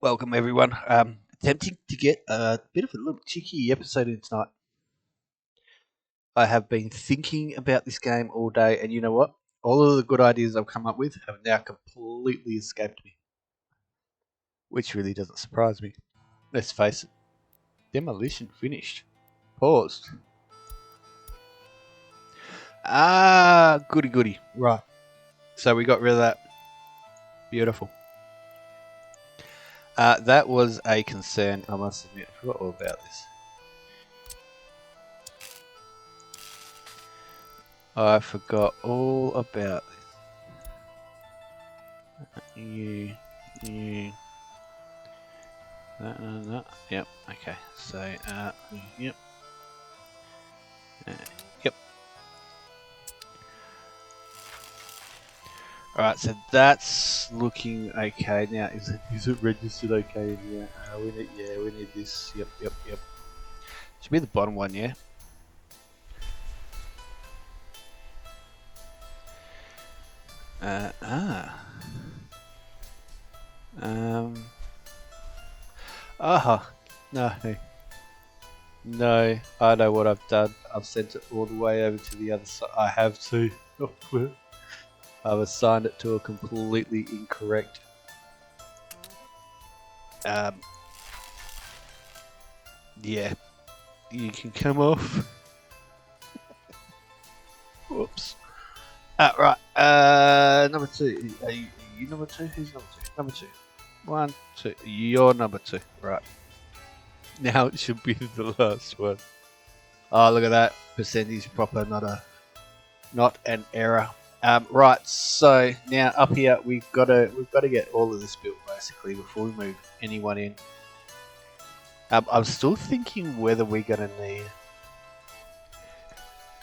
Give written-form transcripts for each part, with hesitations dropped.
Welcome everyone. Attempting to get a bit of a little cheeky episode in tonight. I have been thinking about this game all day, and you know what? All of the good ideas I've come up with have now completely escaped me, which really doesn't surprise me. Let's face it, demolition finished. Paused. Goody goody. Right. So we got rid of that. Beautiful. That was a concern, I must admit. I forgot all about this. I forgot all about this. You. That. Yep. Okay. So, yep. Yep. Alright, so that's looking okay. Now, is it registered okay? Yeah. We need this. Yep. Should be the bottom one, yeah. No, I know what I've done. I've sent it all the way over to the other side. I have to. I've assigned it to a completely incorrect yeah. You can come off. Whoops. Right. Number two. Are you number two? Who's number two? Number two. 1, 2. You're number 2. Right. Now it should be the last one. Oh, look at that. Percentage proper, not an error. Right, so now up here we've got to get all of this built basically before we move anyone in. I'm still thinking whether we're going to need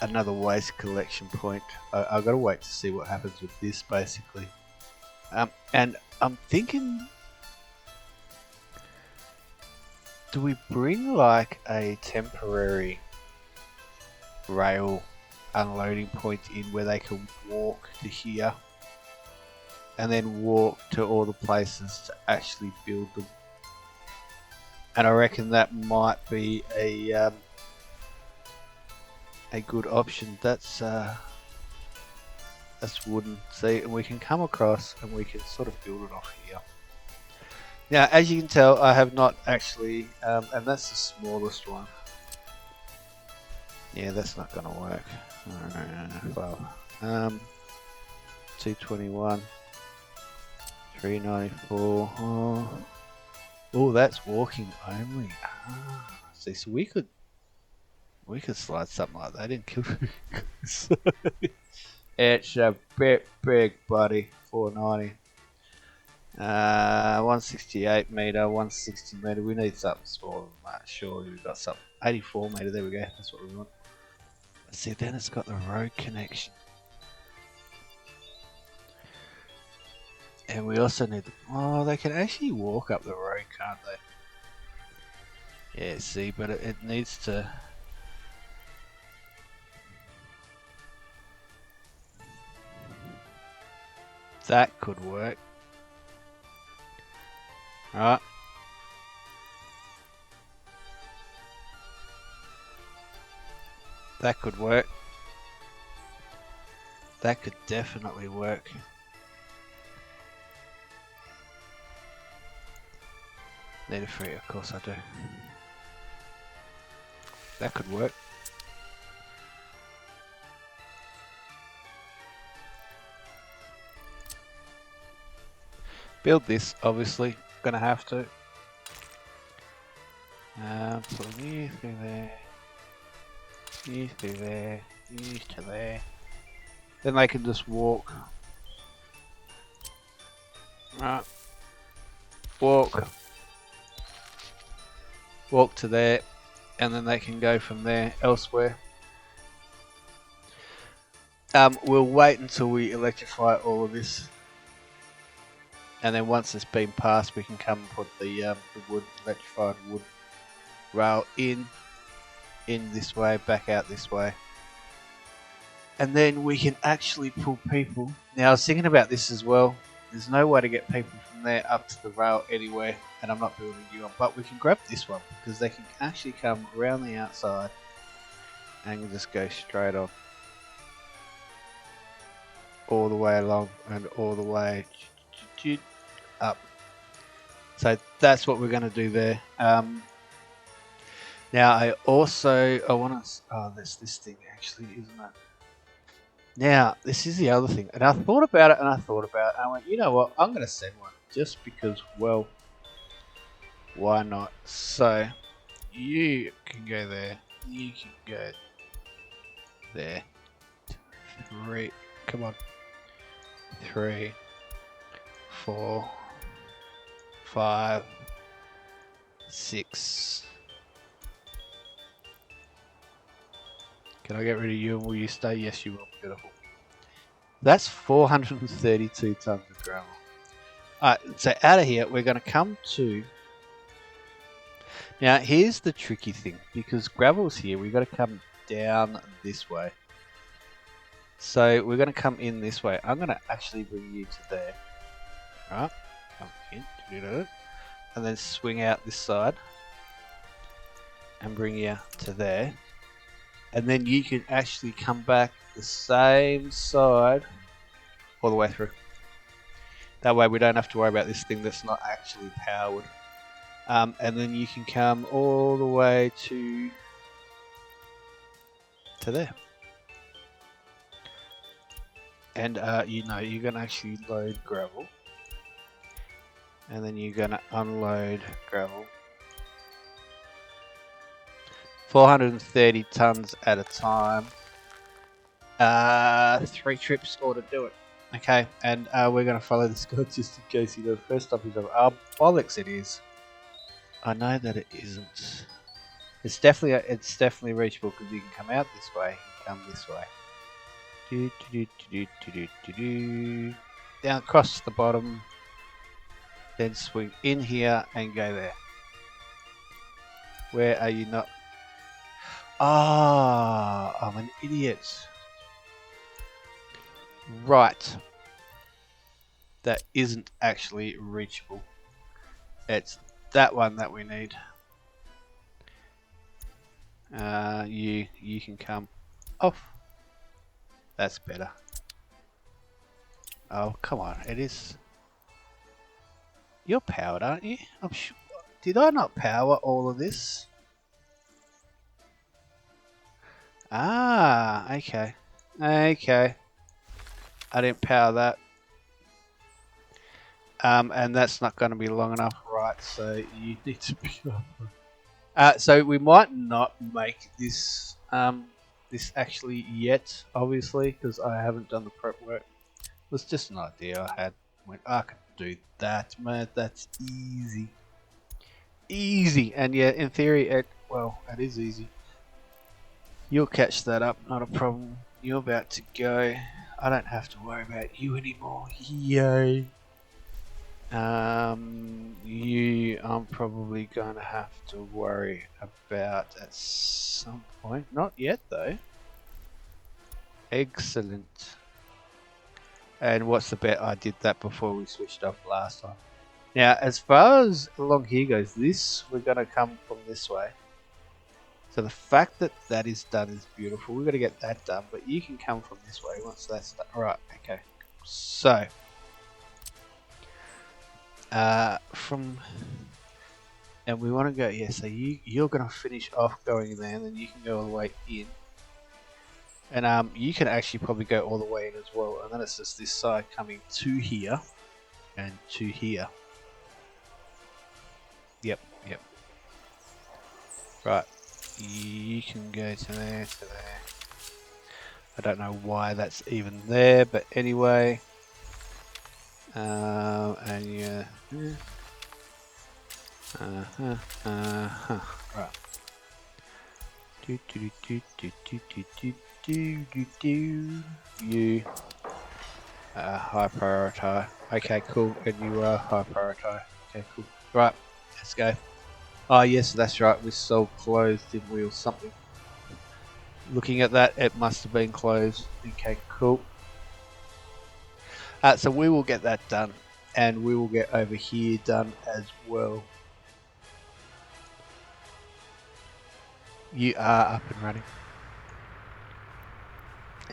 another waste collection point. I've got to wait to see what happens with this basically. And I'm thinking, do we bring like a temporary rail unloading point in where they can walk to here and then walk to all the places to actually build them? And I reckon that might be a good option. That's wooden. See, and we can come across and we can sort of build it off here. Now, as you can tell, I have not actually, and that's the smallest one. Yeah, that's not going to work. Well, 221, 394. Oh, that's walking only. See, so we could slide something like that in. It's a bit big, buddy. 490. 168 meter, 160 meter. We need something smaller than that. Surely we've got something. 84 meter. There we go. That's what we want. Let's see. Then it's got the road connection, and we also need the. Oh, they can actually walk up the road, can't they? Yeah. See, but it needs to. That could work. Alright. That could work. That could definitely work. Need a free, of course I do. That could work. Build this, obviously. Gonna have to. Put you through there. You through there. You to there. Then they can just walk. Right. Walk. Walk to there. And then they can go from there elsewhere. We'll wait until we electrify all of this. And then once it's been passed, we can come and put the electrified wood rail in this way, back out this way. And then we can actually pull people. Now I was thinking about this as well. There's no way to get people from from there up to the rail anyway, and I'm not building a new one, but we can grab this one because they can actually come around the outside and just go straight on all the way along and all the way up. So that's what we're going to do there. Now I want to. Oh, there's this thing actually, isn't it? Now this is the other thing, and I thought about it, and I went, you know what? I'm going to send one just because. Well, why not? So you can go there. You can go there. 3. Come on. 3, 4, 5, 6. Can I get rid of you and will you stay? Yes, you will. Beautiful. That's 432 tons of gravel. Alright, so out of here, we're going to come to... Now, here's the tricky thing. Because gravel's here, we've got to come down this way. So, we're going to come in this way. I'm going to actually bring you to there. Alright. Come in. And then swing out this side. And bring you to there. And then you can actually come back the same side all the way through. That way we don't have to worry about this thing that's not actually powered. And then you can come all the way to there. And you know, you're going to actually load gravel. And then you're going to unload gravel. 430 tons at a time. 3 trips ought to do it. Okay, and we're going to follow this guy just in case he does. First stop is over. Bollocks it is. I know that it isn't. It's definitely reachable because you can come out this way and come this way. Down across the bottom. Then swing in here and go there. Where are you not? Ah, I'm an idiot. Right. That isn't actually reachable. It's that one that we need. You can come off. That's better. Oh, come on. It is. You're powered, aren't you? I'm sure. Did I not power all of this? Ah, okay. Okay. I didn't power that. And that's not going to be long enough, right? So you need to be so we might not make this this actually yet, obviously, because I haven't done the prep work. It was just an idea I had. Went, I could do that, man. That's easy. Easy. And yeah, in theory, it is easy. You'll catch that up, not a problem. You're about to go. I don't have to worry about you anymore. Yay. You I'm probably going to have to worry about at some point. Not yet though. Excellent. And what's the bet? I did that before we switched off last time. Now, as far as along here goes, we're going to come from this way. So the fact that that is done is beautiful. We've got to get that done, but you can come from this way once that's done. All right, okay. So, and we want to go, yeah, so you're going to finish off going there, and then you can go all the way in. And you can actually probably go all the way in as well, and then it's just this side coming to here and to here. Yep. Right. You can go to there, to there. I don't know why that's even there, but anyway. And yeah. Right. You high priority. Okay, cool. And you are high priority. Okay, cool. Right, let's go. Oh yes, that's right. We sold closed, didn't we, or something? Looking at that, it must have been closed. Okay, cool. So we will get that done. and we will get over here done as well. You are up and running.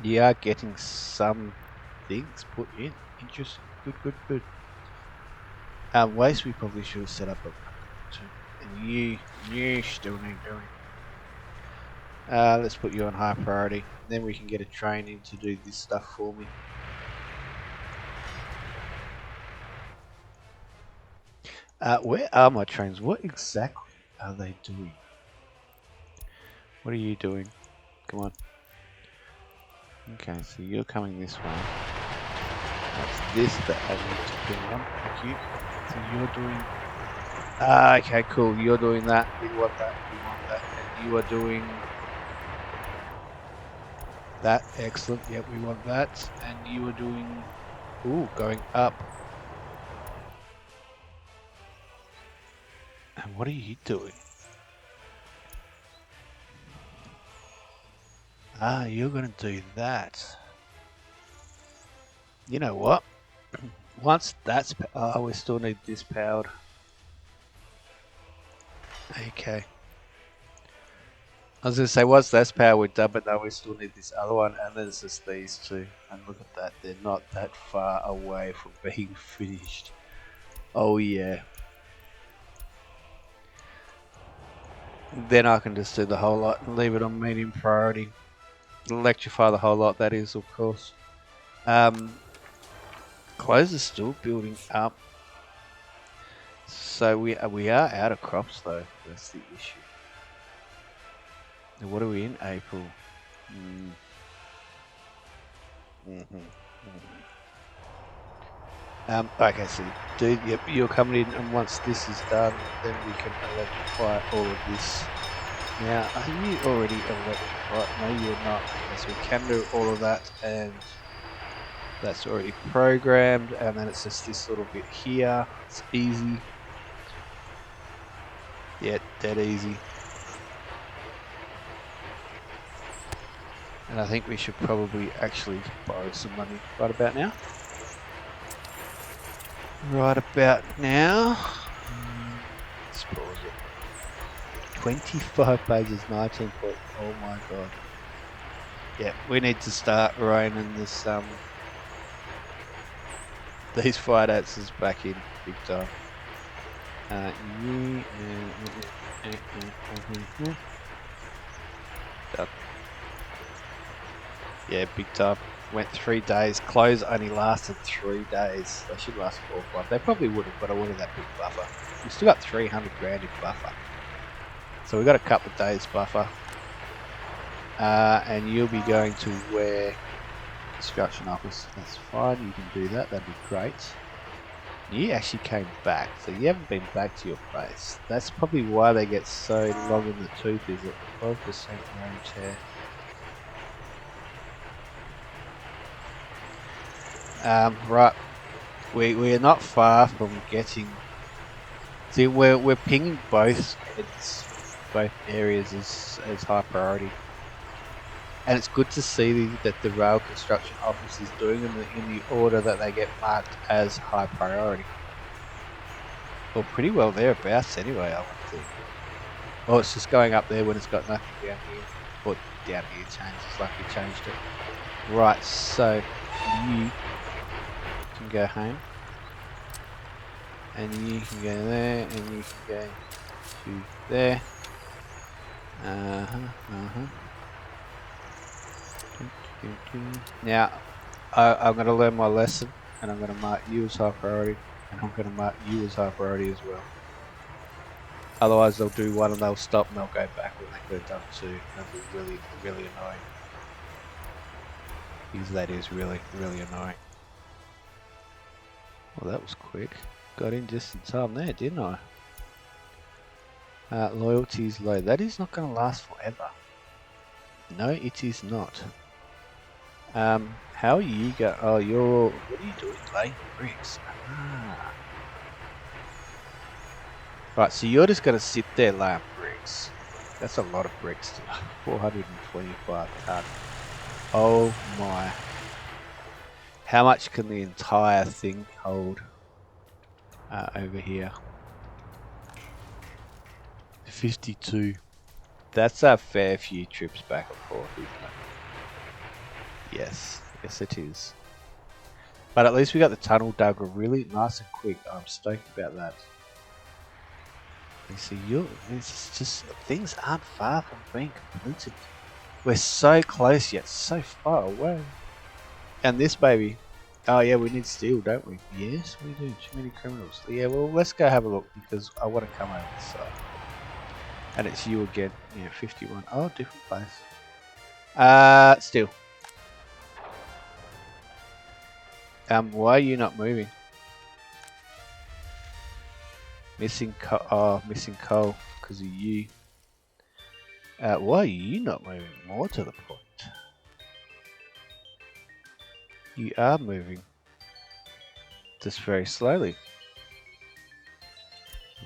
You are getting some things put in. Interesting. Good. Waste we probably should have set up a two. And you still need doing. Let's put you on high priority. Then we can get a train in to do this stuff for me. Where are my trains? What exactly are they doing? What are you doing? Come on. Okay, so you're coming this way. That's this that I need to pin on. Thank you. So you're doing... okay, cool. You're doing that. We want that. And you are doing... that. Excellent. Yep, we want that. And you are doing... ooh, going up. And what are you doing? You're going to do that. You know what? Once that's... we still need this powered. Okay. I was going to say, once that's powered, we're done, but no, we still need this other one, and then it's just these two. And look at that, they're not that far away from being finished. Oh yeah. Then I can just do the whole lot and leave it on medium priority. Electrify the whole lot, that is, of course. Clothes are still building up. So we are out of crops though, that's the issue. What are we in? April. Okay, so dude, yep, you're coming in, and once this is done, then we can electrify all of this. Now, are you already electrified? No, you're not. Okay, so we can do all of that, and that's already programmed, and then it's just this little bit here. It's easy. Yeah, dead easy. And I think we should probably actually borrow some money right about now. Let's pause it. 25 pages, 19 point. Oh my god. Yeah, we need to start reining this these finances back in big time. Done. Yeah, big time. Went 3 days. Close only lasted 3 days. They should last 4 or 5. They probably would have, but I wanted that big buffer. We've still got 300 grand in buffer. So we've got a couple of days buffer. And you'll be going to where? Construction office. That's fine. You can do that. That'd be great. You actually came back, so you haven't been back to your place. That's probably why they get so long in the tooth, is it? 12% range here. Right. We are not far from getting... See, we're pinging both areas as high priority. And it's good to see that the rail construction office is doing them in the order that they get marked as high priority. Well, pretty well thereabouts anyway, I would think. Oh, it's just going up there when it's got nothing down here. Or down here changed, it's like we changed it. Right, so you can go home. And you can go there, and you can go to there. Now, I'm going to learn my lesson, and I'm going to mark you as high priority, and I'm going to mark you as high priority as well. Otherwise, they'll do one and they'll stop and they'll go back when they could have done two. That'll be really, really annoying. Because that is really, really annoying. Well, that was quick. Got in just in time there, didn't I? Loyalty is low. That is not going to last forever. No, it is not. How are you going? Oh, what are you doing? Laying bricks. Right, so you're just going to sit there laying bricks. That's a lot of bricks. 425 ton. Oh my. How much can the entire thing hold? over here. 52. That's a fair few trips back and forth, isn't it? Yes, yes it is. But at least we got the tunnel dug really nice and quick. I'm stoked about that. You see, it's just things aren't far from being completed. We're so close yet so far away. And this baby, oh yeah, we need steel, don't we? Yes, we do. Too many criminals. Yeah, well, let's go have a look because I want to come over this side. And it's you again. Yeah, 51. Oh, different place. Steel. Why are you not moving? Missing coal. Oh, missing coal because of you. Why are you not moving? More to the point. You are moving. Just very slowly.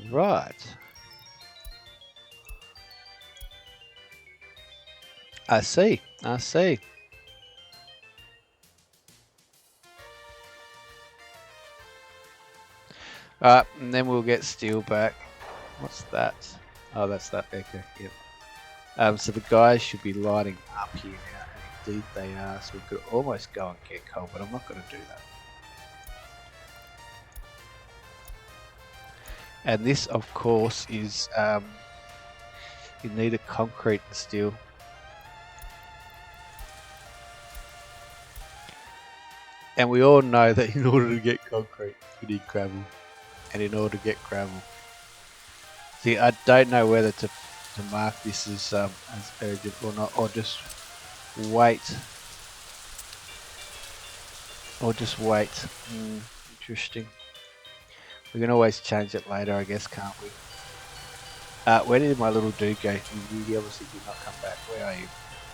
Right. I see. I see. Alright, and then we'll get steel back. What's that? Oh, that's that. Okay, yep. So the guys should be lining up here now, and indeed they are. So we could almost go and get coal, but I'm not going to do that. And this, of course, is you need a concrete and steel. And we all know that in order to get concrete, we need gravel. And in order to get gravel, see, I don't know whether to mark this as urgent or not, or just wait. Interesting. We can always change it later, I guess, can't we? Where did my little dude go? He obviously did not come back. Where are you?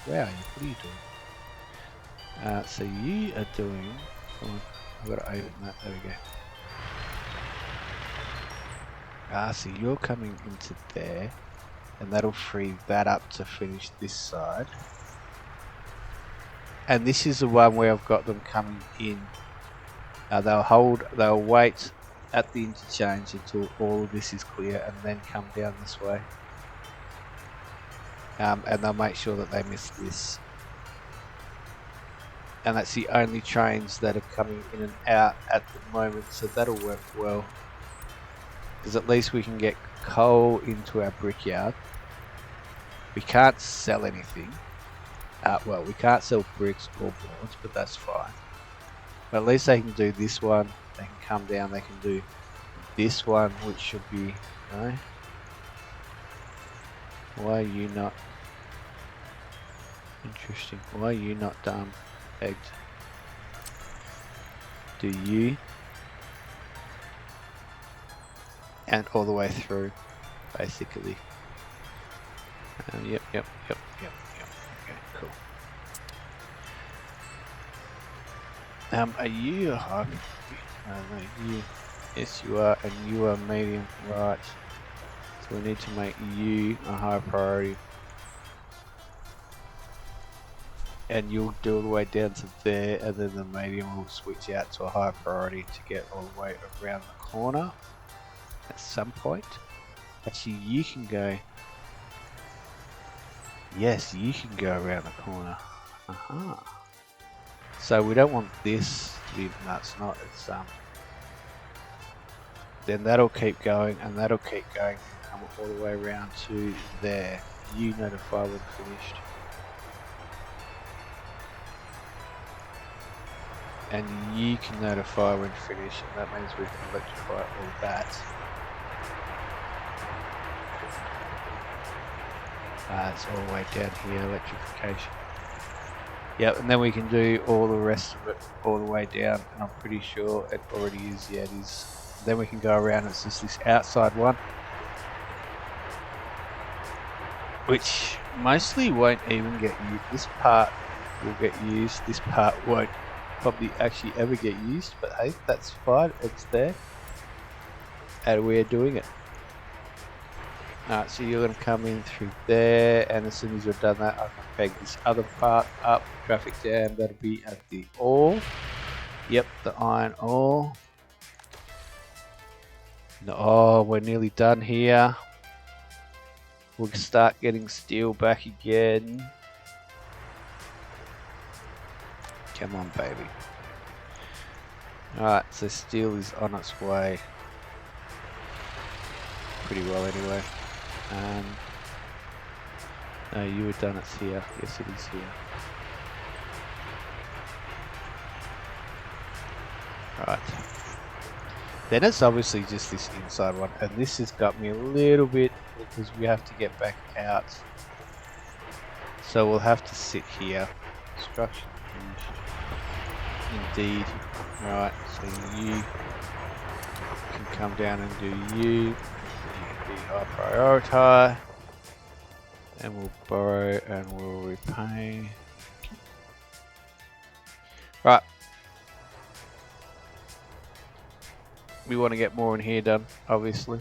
Where are you? What are you doing? So you are doing. Come on, I've got to open that. There we go. So you're coming into there, and that'll free that up to finish this side. And this is the one where I've got them coming in. They'll wait at the interchange until all of this is clear, and then come down this way. And they'll make sure that they miss this. And that's the only trains that are coming in and out at the moment, so that'll work well. Because at least we can get coal into our brickyard. We can't sell anything. Well, we can't sell bricks or boards, but that's fine. But at least they can do this one. They can come down. They can do this one, which should be. No. Why are you not? Interesting. Why are you not egged? Do you? And all the way through, basically. Yep. Okay, cool. Are you a high? No, you. Yes, you are, and you are medium, right? So we need to make you a high priority. And you'll do all the way down to there, and then the medium will switch out to a high priority to get all the way around the corner at some point. Actually, you can go. Yes, you can go around the corner. So we don't want this to be. No, it's not. It's Then that'll keep going, and that'll keep going, and come all the way around to there. You notify when finished. And you can notify when finished, and that means we can electrify all that. It's all the way down here, electrification. Yep, and then we can do all the rest of it all the way down, and I'm pretty sure it already is. Yeah, it is. Then we can go around. It's just this outside one, which mostly won't even get used. This part will get used. This part won't probably actually ever get used, but hey, that's fine. It's there, and we're doing it. Alright, so you're going to come in through there, and as soon as you've done that, I can peg this other part up, traffic jam. That'll be at the ore. Yep, the iron ore. Oh, we're nearly done here. We'll start getting steel back again. Come on, baby. Alright, so steel is on its way. Pretty well anyway. No, you were done, it's here. Yes, it is here. Right. Then it's obviously just this inside one, and this has got me a little bit because we have to get back out. So we'll have to sit here. Structure finished. Indeed. Right, so you can come down and do you. You can be high priority. And we'll borrow and we'll repay. Right. We want to get more in here done, obviously.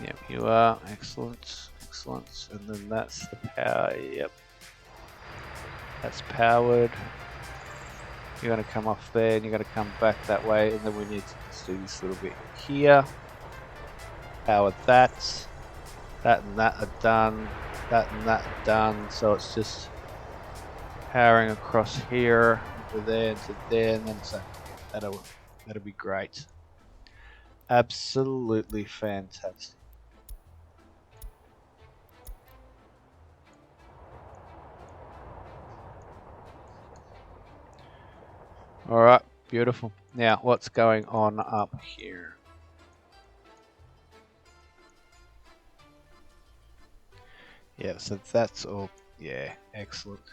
Yep, you are. Excellent. Excellent. And then that's the power. Yep. That's powered. You're going to come off there and you're going to come back that way. And then we need to just do this little bit here. Power that. That and that are done. That and that are done. So it's just powering across here to there to there. And then so that'll be great. Absolutely fantastic. Alright, beautiful. Now, what's going on up here? Yeah, so that's all, yeah, excellent.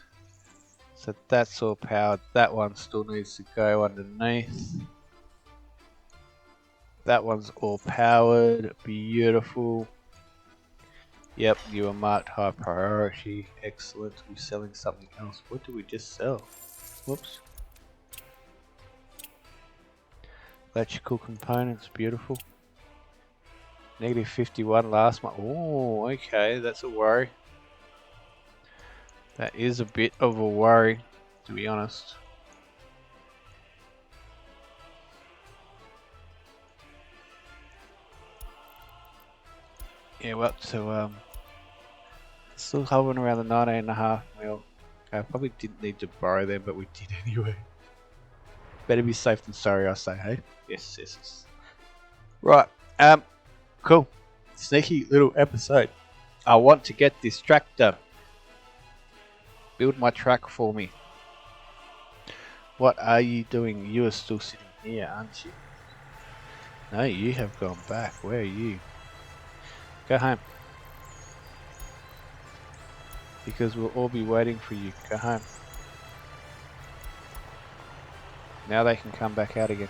So that's all powered. That one still needs to go underneath. That one's all powered, beautiful. Yep, you are marked high priority, excellent. We're selling something else. What did we just sell? Whoops. Electrical components, beautiful. Negative 51 last month. Oh, okay, that's a worry. That is a bit of a worry, to be honest. Yeah, we're up to still hovering around the 19.5 mil. Okay, I probably didn't need to borrow them, but we did anyway. Better be safe than sorry, I say, hey? Yes, yes, yes. Right, cool. Sneaky little episode. I want to get this track done. Build my track for me. What are you doing? You are still sitting here, aren't you? No, you have gone back. Where are you? Go home. Because we'll all be waiting for you. Go home. Now they can come back out again.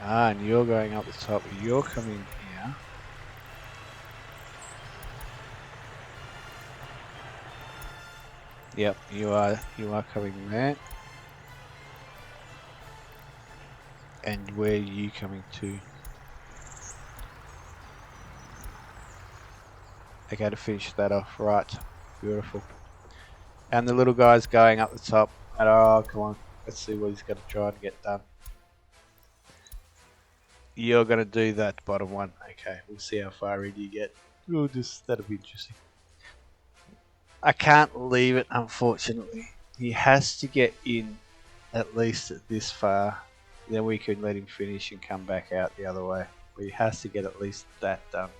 Ah, and you're going up the top. You're coming here. Yep, you are coming there. And where are you coming to? Okay, to finish that off, right. Beautiful. And the little guy's going up the top. And oh, come on. Let's see what he's going to try and get done. You're going to do that bottom one. Okay, we'll see how far in you get. That'll be interesting. I can't leave it, unfortunately. He has to get in at least this far. Then we can let him finish and come back out the other way. But he has to get at least that done.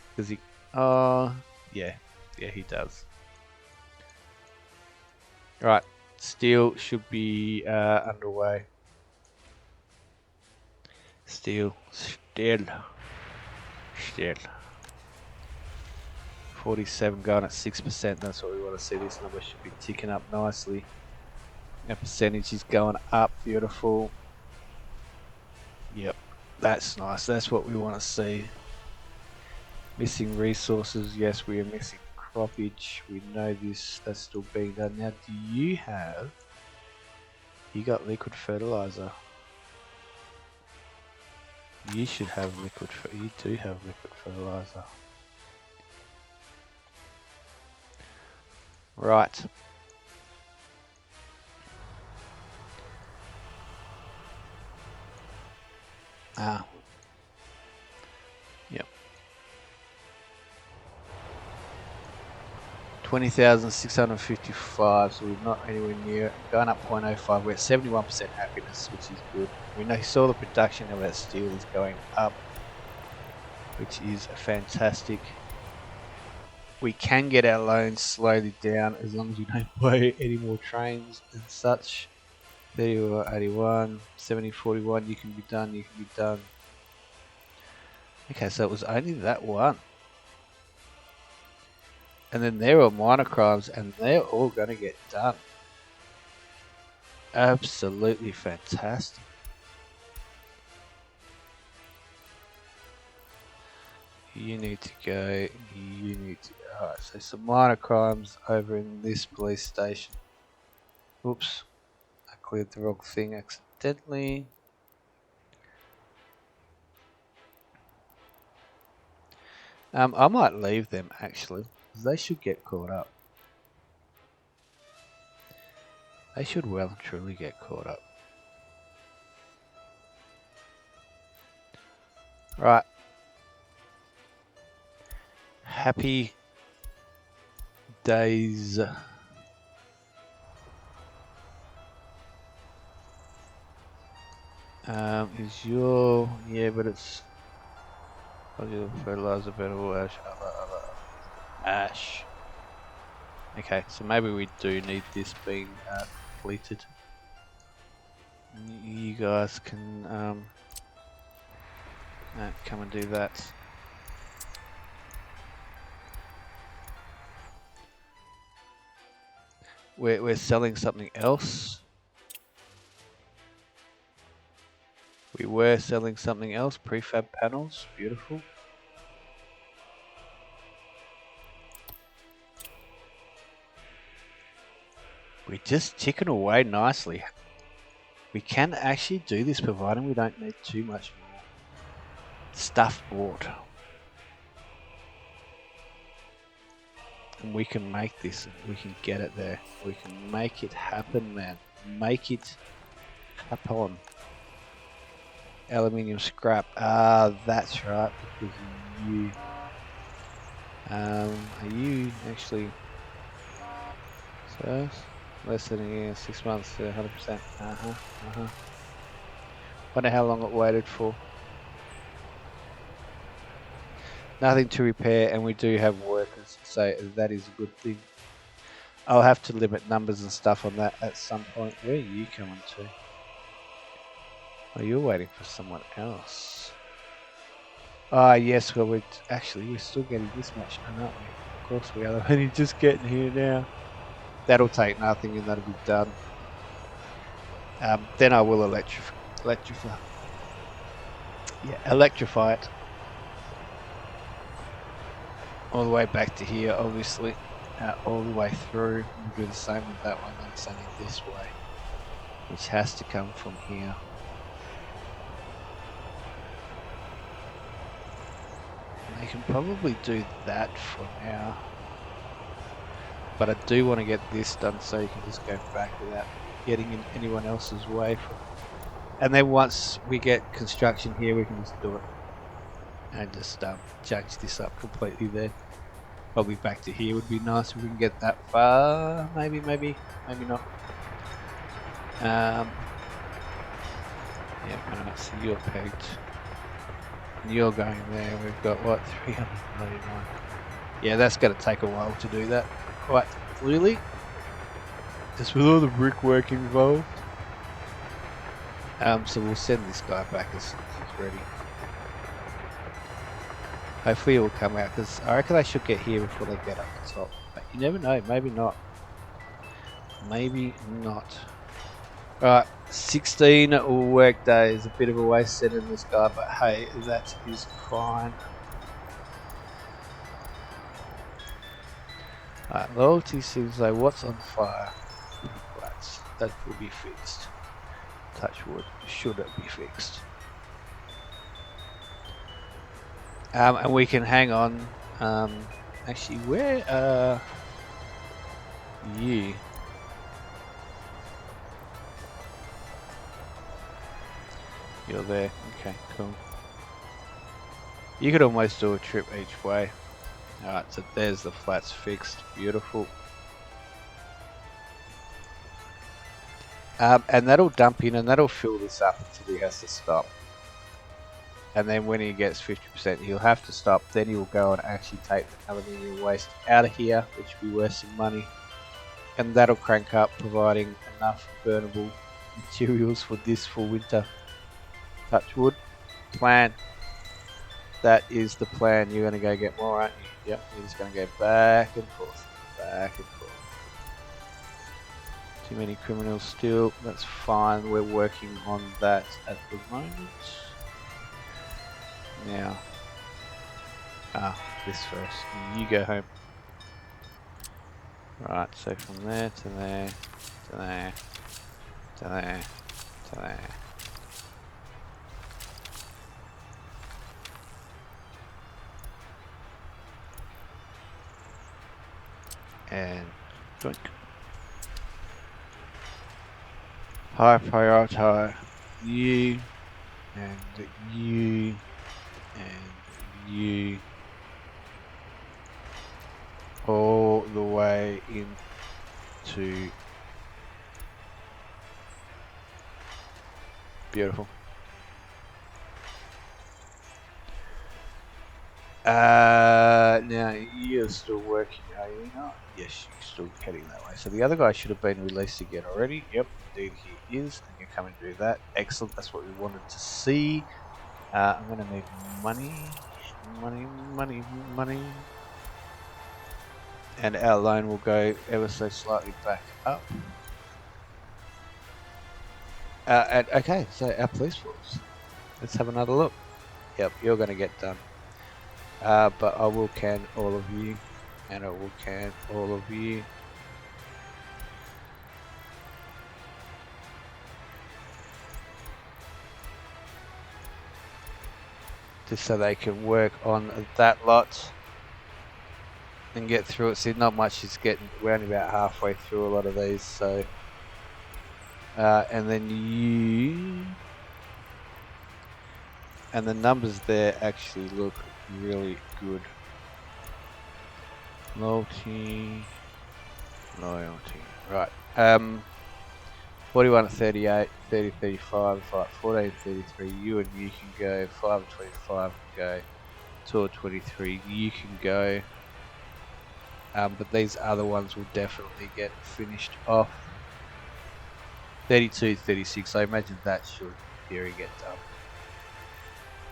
Because he... Oh, yeah. Yeah, he does. Right. Steel should be underway. Steel. 47 going at 6%. That's what we want to see. This number should be ticking up nicely. That percentage is going up. Beautiful. Yep. That's nice. That's what we want to see. Missing resources. Yes, we are missing croppage. We know this. That's still being done. Now, do you have... You got liquid fertilizer. You should have liquid... You do have liquid fertilizer. Right. Yep. 20,655, so we're not anywhere near it. Going up 0.05, we're at 71% happiness, which is good. We know saw the production of our steel is going up, which is fantastic. We can get our loans slowly down as long as we don't buy any more trains and such. 30 or 81, 70, 41, you can be done, you can be done. Okay, so it was only that one. And then there are minor crimes, and they're all going to get done. Absolutely fantastic. You need to go. You need to go. Alright, so some minor crimes over in this police station. Oops. I cleared the wrong thing accidentally. I might leave them actually, because they should get caught up. They should well and truly get caught up. Right. Happy days. Is your... yeah, but it's... fertilizer, better ash. Okay, so maybe we do need this being completed. You guys can come and do that. We're selling something else. We were selling something else, prefab panels, beautiful. We're just ticking away nicely. We can actually do this providing we don't need too much more stuff bought. And we can make this, we can get it there. We can make it happen, man. Make it happen. Aluminium scrap. Ah, that's right, because you... are you actually... so, less than a year, 6 months to 100%. Wonder how long it waited for. Nothing to repair, and we do have workers, so that is a good thing. I'll have to limit numbers and stuff on that at some point. Where are you coming to? Oh, you're waiting for someone else. Ah, yes, well, we're still getting this much done, aren't we? Of course we are. We're only just getting here now. That'll take nothing, and that'll be done. Then I will electrify. Yeah, electrify it. All the way back to here, obviously. All the way through. We'll do the same with that one, then it's only this way. Which has to come from here. And they can probably do that for now. But I do want to get this done so you can just go back without getting in anyone else's way. And then once we get construction here, we can just do it. And just change this up completely there. Probably back to here would be nice if we can get that far. Maybe not. Yeah, alright, so you're pegged. And you're going there. We've got what, 399. Yeah, that's going to take a while to do that. Quite clearly. Just with all the brickwork involved. So we'll send this guy back as soon as he's ready. Hopefully it will come out, because I reckon they should get here before they get up the top. But you never know, maybe not. Maybe not. Alright, 16 work days. A bit of a waste sending this guy, but hey, that is fine. Alright, loyalty seems like what's on fire? Right, that will be fixed. Touch wood, should it be fixed? And we can hang on. Actually, where are you? You're there. Okay, cool. You could almost do a trip each way. Alright, so there's the flats fixed. Beautiful. And that'll dump in and that'll fill this up until he has to stop. And then when he gets 50%, he'll have to stop. Then he'll go and actually take the aluminium waste out of here, which will be worth some money. And that'll crank up, providing enough burnable materials for this for winter. Touch wood. Plan. That is the plan. You're going to go get more, aren't you? Yep, you're just going to go back and forth. Back and forth. Too many criminals still. That's fine. We're working on that at the moment. Now, this first. You go home. Right, so from there to there, to there, to there, to there. And drink. High prioritize you and you and you all the way into beautiful. Now you're still working, are you not? Yes, you're still heading that way. So the other guy should have been released again already. Yep, indeed he is. And you're coming to do that. Excellent. That's what we wanted to see. I'm going to need money. Money. And our loan will go ever so slightly back up. And okay, so our police force. Let's have another look. Yep, you're going to get done. But I will can all of you. And I will can all of you. Just so they can work on that lot and get through it. See, not much is getting, we're only about halfway through a lot of these, so and then you, and the numbers there actually look really good. Loyalty, right. 41 at 38, 30 35, 14 33, you and you can go, 5 at 25 can go, 2 at 23, you can go. But these other ones will definitely get finished off. 32, 36, I imagine that should theory get done.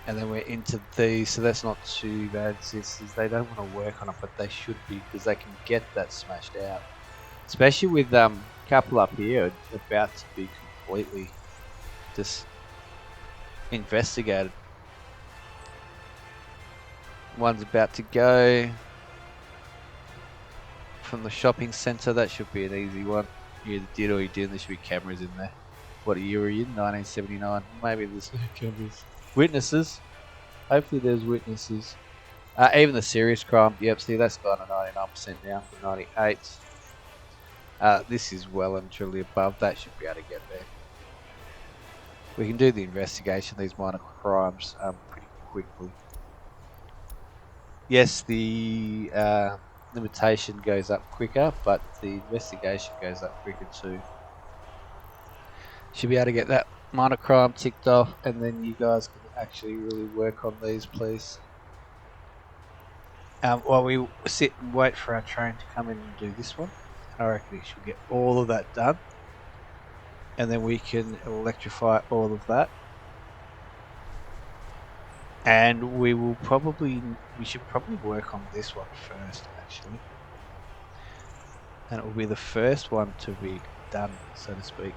And then we're into these, so that's not too bad. They don't want to work on it, but they should be, because they can get that smashed out. Especially with a couple up here about to be completely just investigated. One's about to go from the shopping centre. That should be an easy one. You either did or you didn't. There should be cameras in there. What year were you in? 1979. Maybe there's no cameras. Witnesses. Hopefully there's witnesses. Even the serious crime. Yep, see that's gone to 99% now. 98. This is well and truly above. That should be able to get there. We can do the investigation, these minor crimes, pretty quickly. Yes, the limitation goes up quicker, but the investigation goes up quicker too. Should be able to get that minor crime ticked off, and then you guys can actually really work on these, please. While we sit and wait for our train to come in and do this one, I reckon we should get all of that done, and then we can electrify all of that. And we should probably work on this one first, actually. And it will be the first one to be done, so to speak.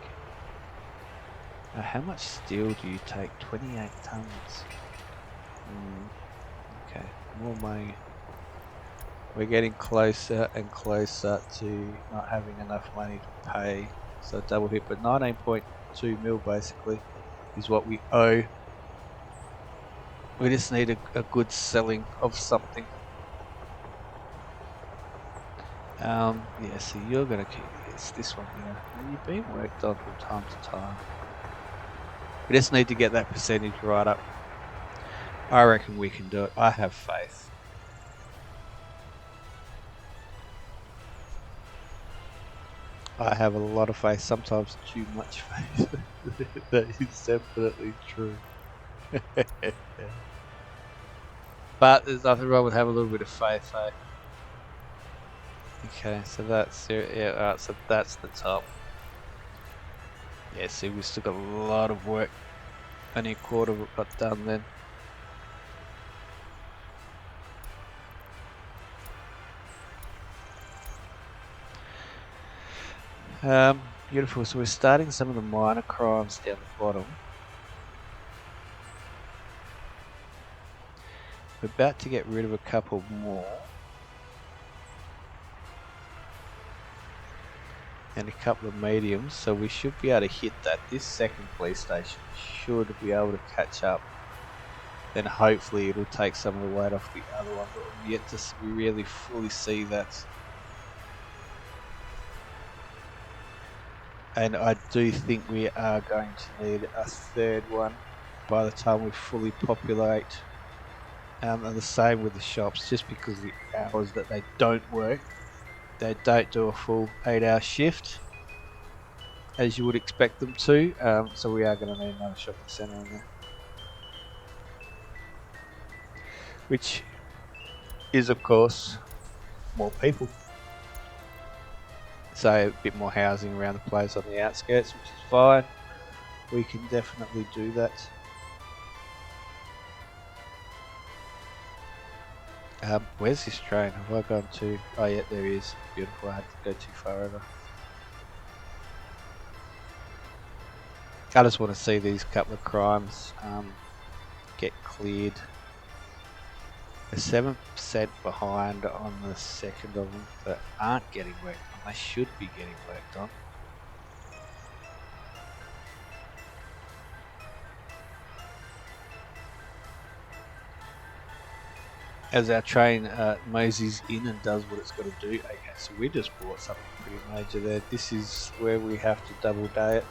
Now, how much steel do you take? 28 tons. Okay, more money. We're getting closer and closer to not having enough money to pay. So double hit, but 19.2 mil basically is what we owe. We just need a good selling of something. Yeah, so you're gonna keep, it's this one here. You've been worked on from time to time. We just need to get that percentage right up. I reckon we can do it. I have faith. I have a lot of faith, sometimes too much faith. That is definitely true. But there's nothing wrong with having a little bit of faith, eh? Okay, so that's it. Yeah, alright, so that's the top. Yeah, see, we've still got a lot of work. Only a quarter of it got done then. Beautiful. So we're starting some of the minor crimes down the bottom. We're about to get rid of a couple more. And a couple of mediums, so we should be able to hit that. This second police station should be able to catch up. Then hopefully it'll take some of the weight off the other one, but we've yet to really fully see that. And I do think we are going to need a third one by the time we fully populate. And the same with the shops, just because of the hours that they don't work. They don't do a full 8-hour shift, as you would expect them to. So we are going to need another shopping centre in there. Which is, of course, more people. So a bit more housing around the place on the outskirts, which is fine. We can definitely do that. Where's this train? Have I gone to? Oh yeah, there he is. Beautiful. I had to go too far over. I just want to see these couple of crimes get cleared. They're 7% behind on the second of them that aren't getting worked on. They should be getting worked on. As our train moseys in and does what it's got to do. Okay, so we just bought something pretty major there. This is where we have to double day it.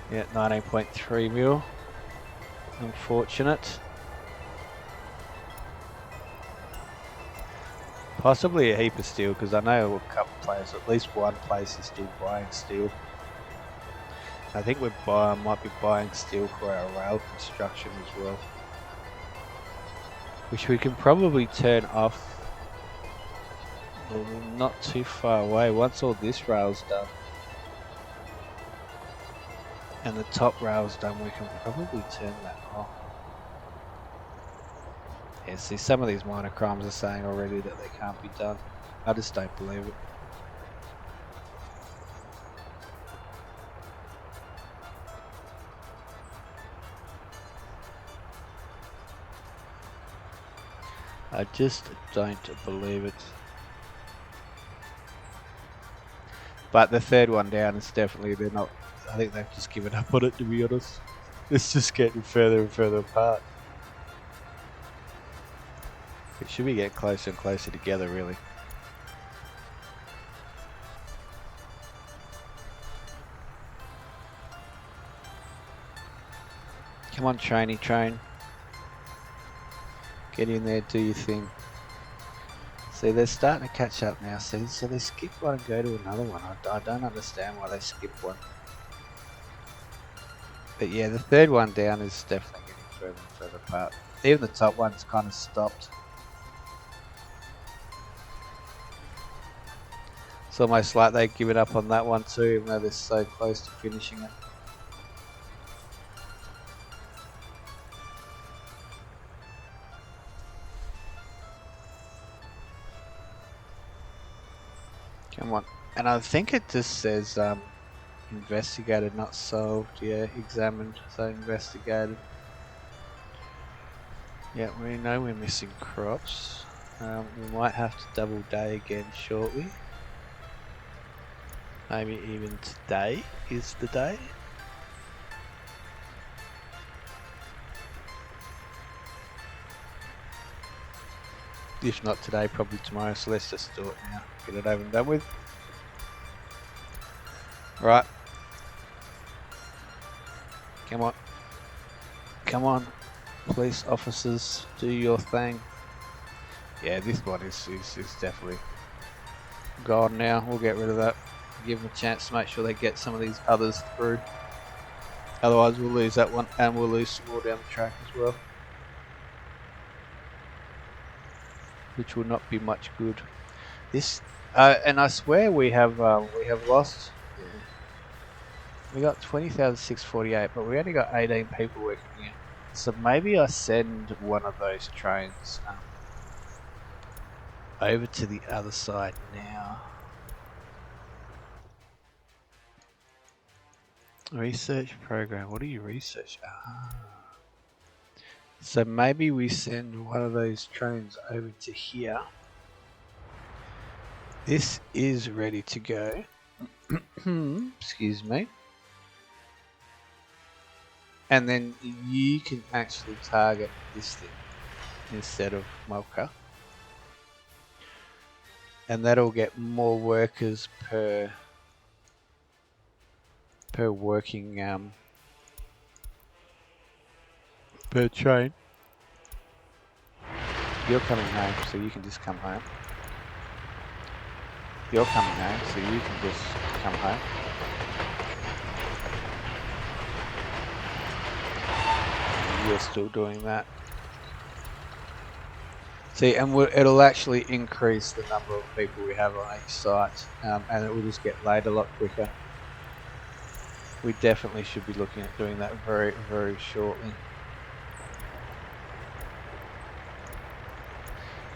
Yeah, 19.3 mil. Unfortunate. Possibly a heap of steel, because I know a couple of players, at least one place is still buying steel. I think we might be buying steel for our rail construction as well, which we can probably turn off not too far away once all this rail's done and the top rail's done. We can probably turn that off. Yeah, see, some of these minor crimes are saying already that they can't be done. I just don't believe it. I just don't believe it. But the third one down is definitely, they're not, I think they've just given up on it, to be honest. It's just getting further and further apart. It should be getting closer and closer together, really. Come on, trainy train. Get in there, do your thing. See, they're starting to catch up now. See, so they skip one and go to another one. I don't understand why they skip one. But yeah, the third one down is definitely getting further and further apart. Even the top one's kind of stopped. It's almost like they've given up on that one too, even though they're so close to finishing it. Come on. And I think it just says investigated, not solved. Yeah, examined, so investigated. Yeah, we know we're missing crops. We might have to double day again shortly. Maybe even today is the day. If not today, probably tomorrow, so let's just do it now. Get it over and done with. Right. Come on. Come on. Police officers, do your thing. Yeah, this one is definitely gone now. We'll get rid of that. Give them a chance to make sure they get some of these others through. Otherwise, we'll lose that one, and we'll lose some more down the track as well, which will not be much good. This, and I swear we have lost. Yeah. We got 20,648, but we only got 18 people working here. So maybe I send one of those trains over to the other side now. Research program. What do you research? So maybe we send one of those trains over to here. This is ready to go. Excuse me. And then you can actually target this thing instead of Mocha. And that'll get more workers per working per train. You're coming home, so you can just come home. You're coming home, so you can just come home. You're still doing that. See, and it'll actually increase the number of people we have on each site, and it will just get laid a lot quicker. We definitely should be looking at doing that very, very shortly.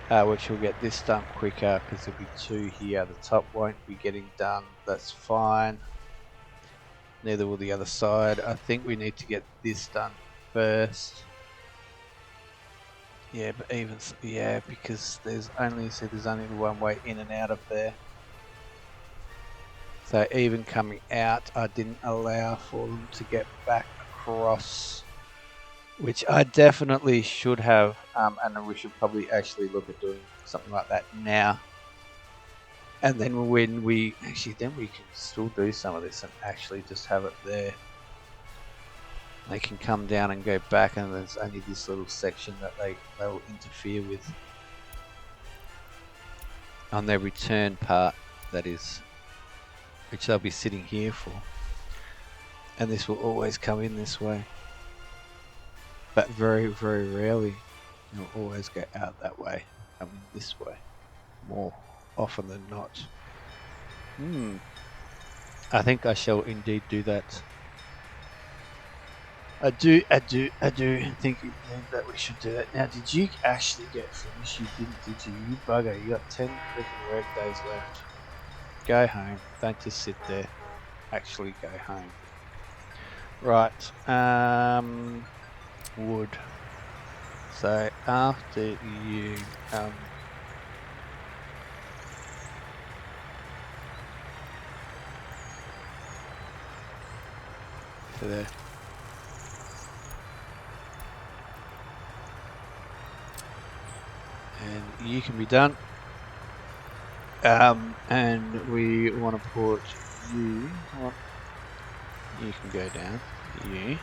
Which will get this done quicker because there'll be 2 here. The top won't be getting done. That's fine. Neither will the other side. I think we need to get this done first. Yeah, but because there's only the one way in and out of there. So even coming out, I didn't allow for them to get back across, which I definitely should have, and we should probably actually look at doing something like that now. And then when we can still do some of this and actually just have it there. They can come down and go back, and there's only this little section that they will interfere with on their return part, that is, which they'll be sitting here for. And this will always come in this way. But very, very rarely it'll always go out that way, come in this way, more often than not. I think I shall indeed do that. I do think that we should do that. Now, did you actually get finished? You didn't, did you? You bugger. You got 10 freaking work days left. Go home. Don't just sit there. Actually go home. Right. Wood. So, after you to there. And you can be done. And we want to put you. You can go down. You.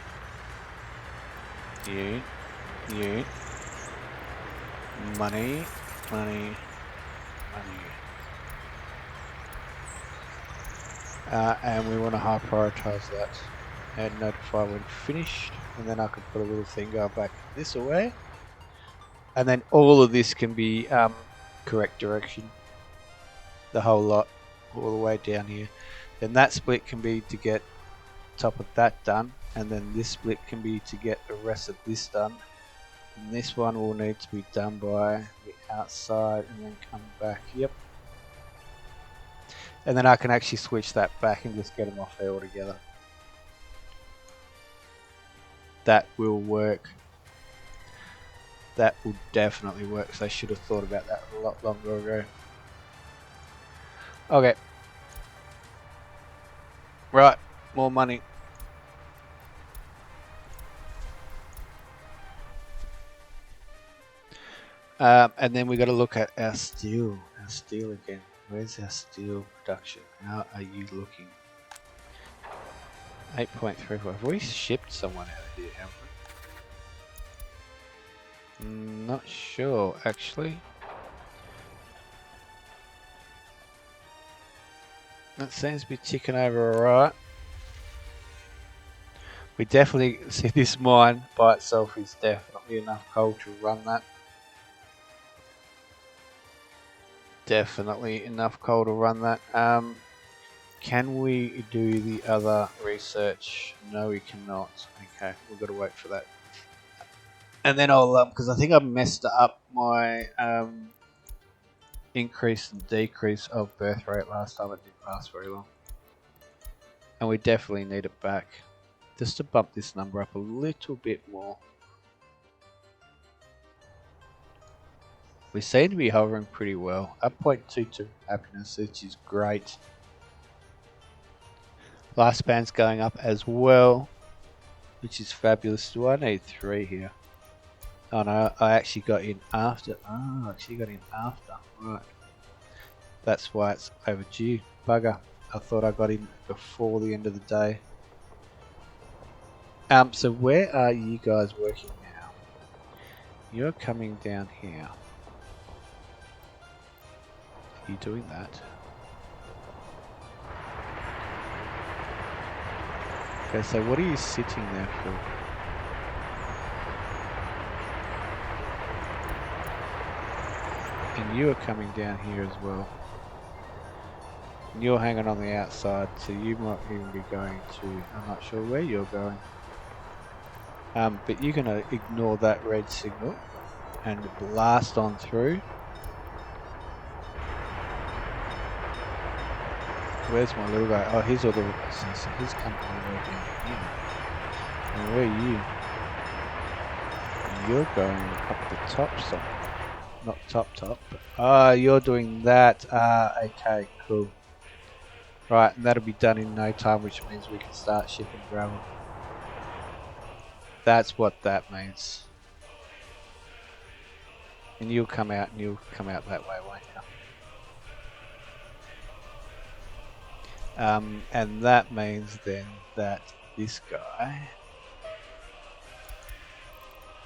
Money. And we want to high prioritize that and notify when finished, and then I can put a little thing going back this way, and then all of this can be correct direction, the whole lot, all the way down here. Then that split can be to get top of that done, and then this split can be to get the rest of this done. And this one will need to be done by the outside and then come back. Yep. And then I can actually switch that back and just get them off there altogether. That will work. That will definitely work. So I should have thought about that a lot longer ago. Okay. Right. More money. And then we got to look at our steel. Our steel again. Where's our steel production? How are you looking? 8.34. Have we shipped someone out of here, haven't we? Not sure, actually. That seems to be ticking over alright. We definitely see this mine by itself is definitely enough coal to run that. Definitely enough coal to run that. Can we do the other research? No, we cannot. Okay, we've got to wait for that. And then I'll, because I think I messed up my increase and decrease of birth rate last time. It didn't last very long. And we definitely need it back. Just to bump this number up a little bit more. We seem to be hovering pretty well. Up 0.22 happiness, which is great. Lifespan's going up as well, which is fabulous. Do I need 3 here? Oh no, I actually got in after. Oh, I actually got in after. Right. That's why it's overdue. Bugger. I thought I got in before the end of the day. So where are you guys working now? You're coming down here. Are you doing that? Okay, so what are you sitting there for? And you are coming down here as well. And you're hanging on the outside, so you might even be going to, I'm not sure where you're going. But you're going to ignore that red signal and blast on through. Where's my little guy? Oh, he's all the way. So he's coming all the way down here. And where are you? You're going up the top somewhere. Not top, but you're doing that. Okay, cool. Right, and that'll be done in no time, which means we can start shipping gravel. That's what that means. And you'll come out that way, won't you? And that means then that this guy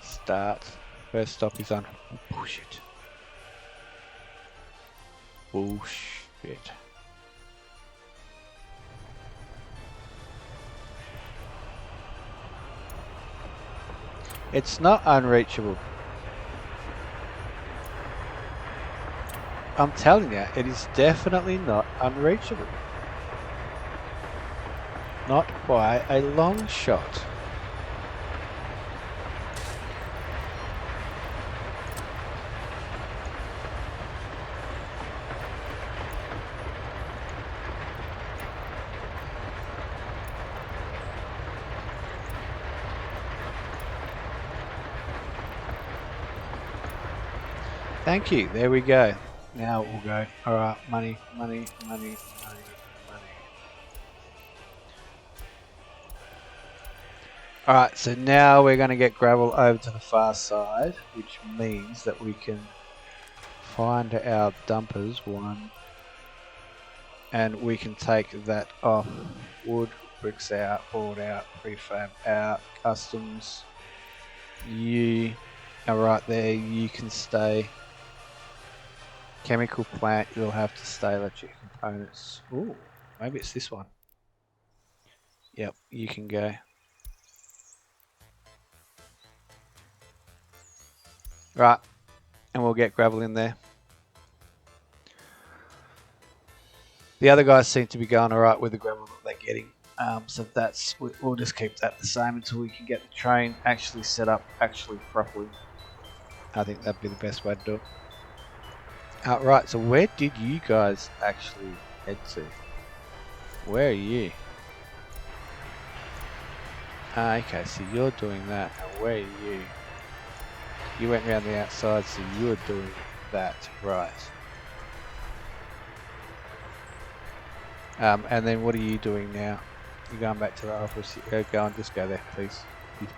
starts. First stop is on. Bullshit. Bullshit. It's not unreachable. I'm telling you, it is definitely not unreachable. Not by a long shot. Thank you. There we go. Now we'll go. Alright, money. Alright, so now we're going to get gravel over to the far side, which means that we can find our dumpers, one, and we can take that off. Wood, bricks out, board out, prefab out, customs. You are right there, you can stay. Chemical plant, you'll have to stay. Electric components. Ooh, maybe it's this one. Yep, you can go. Right, and we'll get gravel in there. The other guys seem to be going alright with the gravel that they're getting. So that's, we'll just keep that the same until we can get the train actually set up properly. I think that'd be the best way to do it. Right, so where did you guys actually head to? Where are you? Okay, so you're doing that. And where are you? You went around the outside, so you're doing that, right. And then what are you doing now? You're going back to the office. Go on, just go there, please.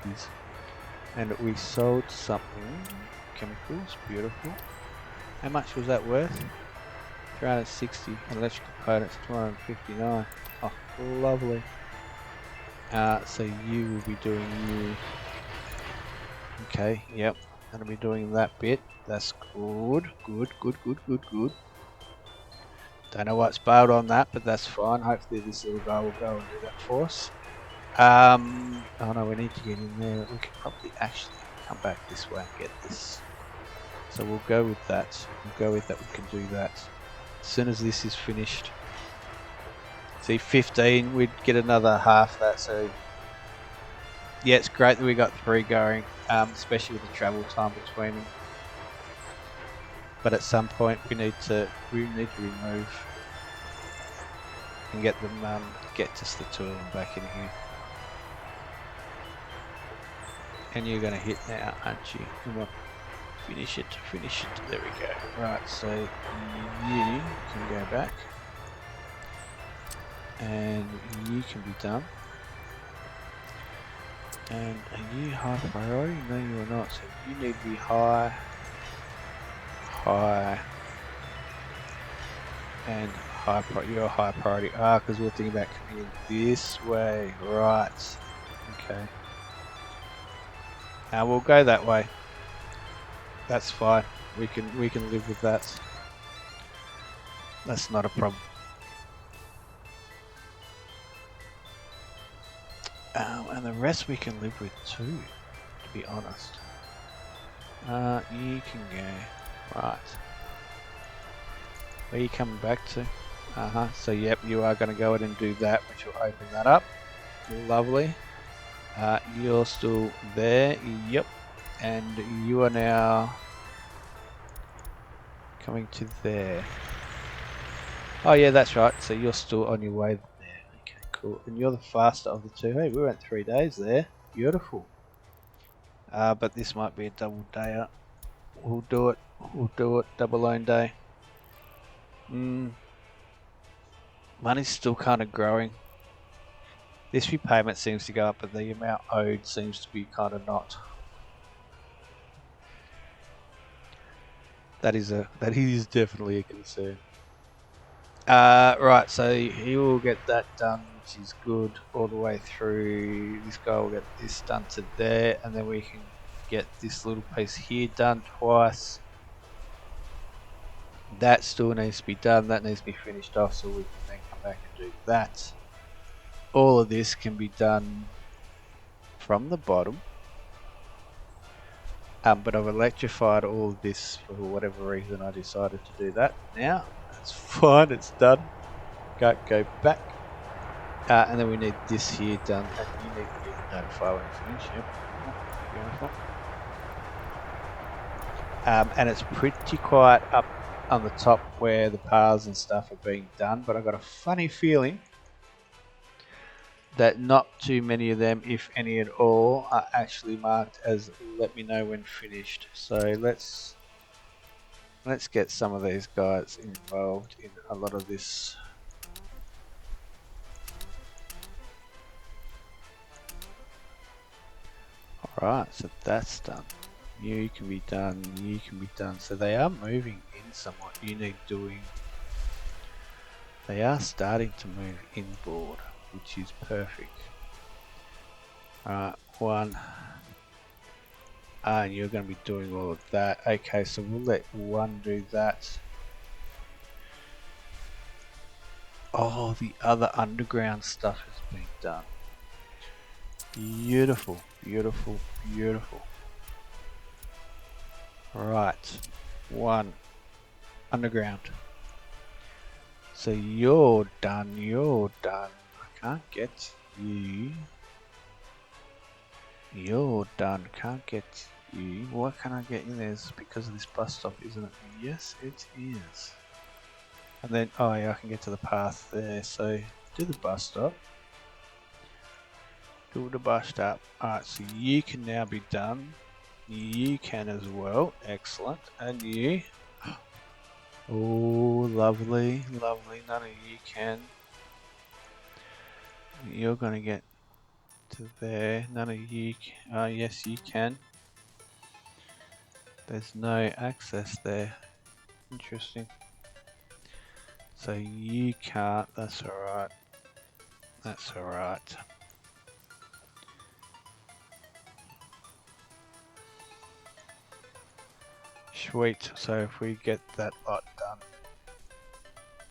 Please. And we sold something. Chemicals, beautiful. How much was that worth? 360. Electrical components, 259. Oh, lovely. So you will be doing you. Okay, yep. Gonna be doing that bit. That's good. Good. Don't know what's bailed on that, but that's fine. Hopefully this little guy will go and do that for us. Oh no, we need to get in there. We could probably actually come back this way and get this. So we'll go with that. We'll go with that. We can do that. As soon as this is finished. See, 15, we'd get another half that. So yeah, it's great that we got 3 going, especially with the travel time between them. But at some point we need to remove and get them get just the 2 of them back in here. And you're gonna hit now, aren't you? Come on. Finish it. There we go. Right, so you can go back. And you can be done. And are you high priority? No, you are not. So you need to be high, and you're high priority. Because we're thinking about coming in this way. Right. Okay. Now we'll go that way. That's fine. We can live with that. That's not a problem. And the rest we can live with too, to be honest. You can go. Right. Where are you coming back to? So yep, you are going to go ahead and do that, which will open that up. Lovely. You're still there. Yep. And you are now coming to there. Oh yeah, that's right. So you're still on your way there. Okay, cool. And you're the faster of the 2. Hey, we went 3 days there. Beautiful. But this might be a double dayer. We'll do it. Double loan day. Money's still kind of growing. This repayment seems to go up, but the amount owed seems to be kind of not. That is definitely a concern. Right, so he will get that done, which is good all the way through. This guy will get this done to there, and then we can get this little piece here done twice. That still needs to be done. That needs to be finished off, so we can then come back and do that. All of this can be done from the bottom. But I've electrified all of this for whatever reason. I decided to do that. Now that's fine. It's done. Go back. And then we need this here done. And you need to get notify when you finish. Yep. Beautiful. And it's pretty quiet up on the top where the paths and stuff are being done. But I've got a funny feeling that not too many of them, if any at all, are actually marked as let me know when finished. So let's get some of these guys involved in a lot of this. Alright, so that's done. You can be done, you can be done. So they are moving in somewhat. You need doing. They are starting to move inboard, which is perfect. Alright, 1. And you're going to be doing all of that. Okay, so we'll let 1 do that. Oh, the other underground stuff has been done. Beautiful. Right, 1 underground. So you're done. I can't get you. You're done. Can't get you. Why can't I get in there? It's because of this bus stop, isn't it? Yes, it is. And then, oh yeah, I can get to the path there. So do the bus stop. Do the bus stop. Alright, so you can now be done. You can as well. Excellent. And you. Oh, lovely. None of you can. You're going to get to there. None of you can. Yes, you can. There's no access there. Interesting. So you can't. That's alright. Sweet. So if we get that lot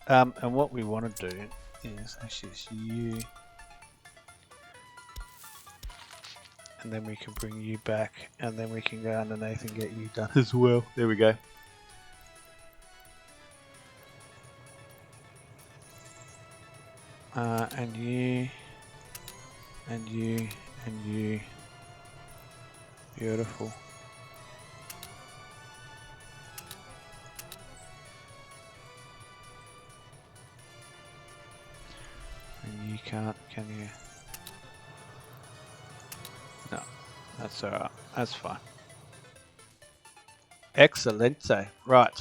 done. And what we want to do is actually it's you. And then we can bring you back, and then we can go underneath and get you done as well. There we go. And you, and you, and you. Beautiful. And you can't, can you? No, that's alright. That's fine. Excelente. Right.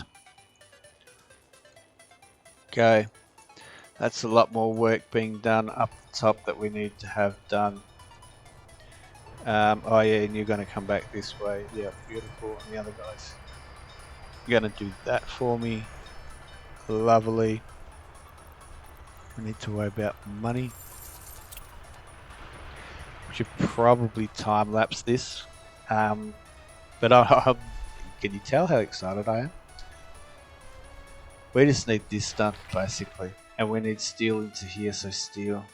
Go. That's a lot more work being done up the top that we need to have done. Oh yeah, and you're going to come back this way. Yeah, beautiful. And the other guys, you're going to do that for me. Lovely. We need to worry about money. We should probably time lapse this. But can you tell how excited I am? We just need this done, basically. And we need steel into here, so steel.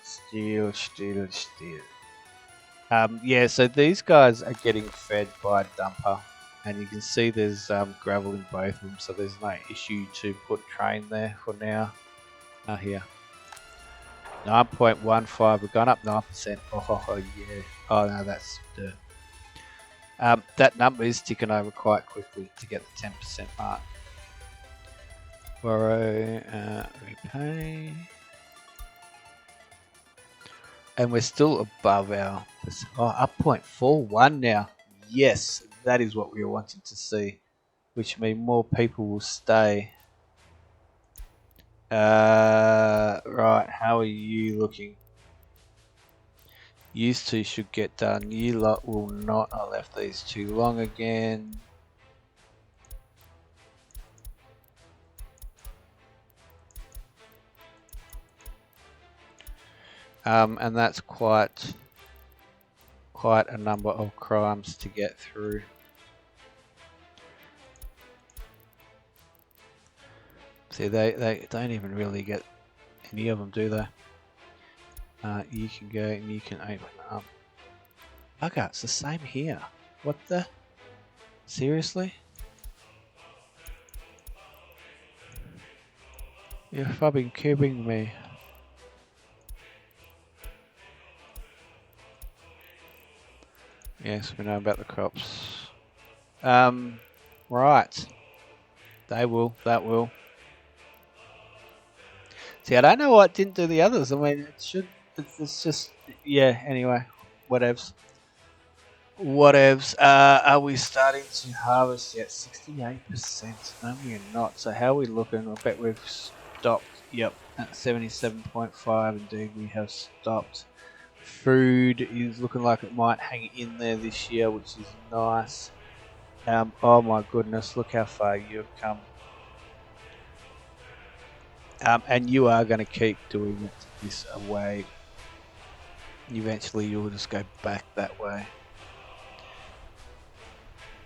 Yeah, so these guys are getting fed by a dumper. And you can see there's gravel in both of them, so there's no issue to put train there for now. Here. 9.15, we've gone up 9%. Oh yeah. Oh no, that's dirt. That number is ticking over quite quickly to get the 10% mark. Borrow, repay. And we're still above our... Oh, up 0.41 now. Yes, that is what we were wanting to see. Which means more people will stay. Right, how are you looking? Used to should get done. You lot will not. I left these too long again. And that's quite a number of crimes to get through. See, they don't even really get any of them, do they? You can go and you can open up. Okay, it's the same here. What the? Seriously? You're fucking kidding me. Yes, we know about the crops. Right. That will. See, I don't know what didn't do the others. I mean, it's just, yeah, anyway, whatevs. Are we starting to harvest yet? 68%. No, we're not. So how are we looking? I bet we've stopped. Yep, at 77.5. Indeed, we have stopped. Food is looking like it might hang in there this year, which is nice. Oh my goodness, look how far you've come. And you are going to keep doing it this way. Eventually you'll just go back that way.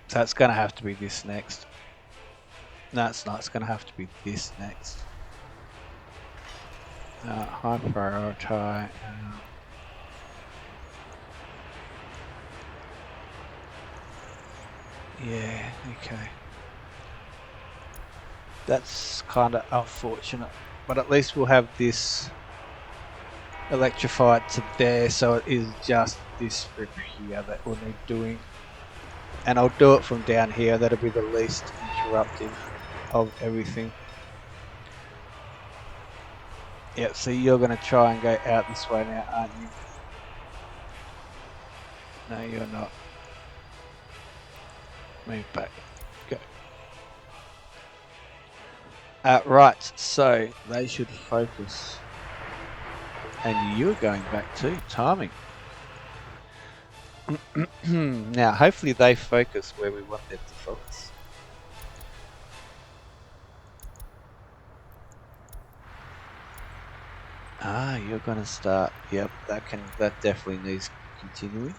So it's going to have to be this next. No, it's not. It's going to have to be this next. High priority. Yeah, okay. That's kind of unfortunate. But at least we'll have this electrified to there, so it is just this strip here that we'll need doing. And I'll do it from down here. That'll be the least interruptive of everything. Yep, so you're going to try and go out this way now, aren't you? No, you're not. Move back. Go. Right, so they should focus. And you're going back too. Timing. Now, hopefully they focus where we want them to focus. You're going to start. Yep, that definitely needs continuing.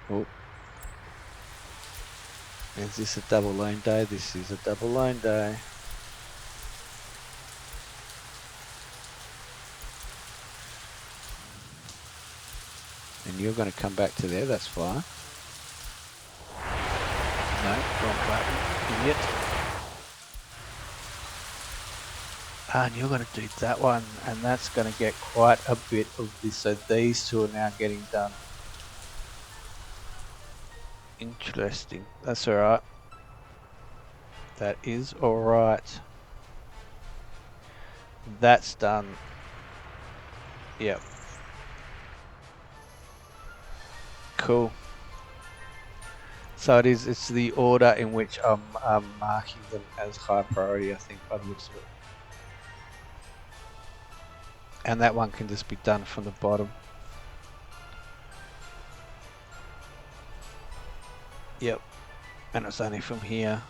Oh. Is this a double loan day? This is a double loan day. And you're going to come back to there, that's fine. No, wrong button, idiot. And you're going to do that one, and that's going to get quite a bit of this. So these two are now getting done. Interesting. That's alright. That is alright. That's done. Yep. Cool. So it's the order in which I'm marking them as high priority, I think, by the looks of it. And that one can just be done from the bottom. Yep. And it's only from here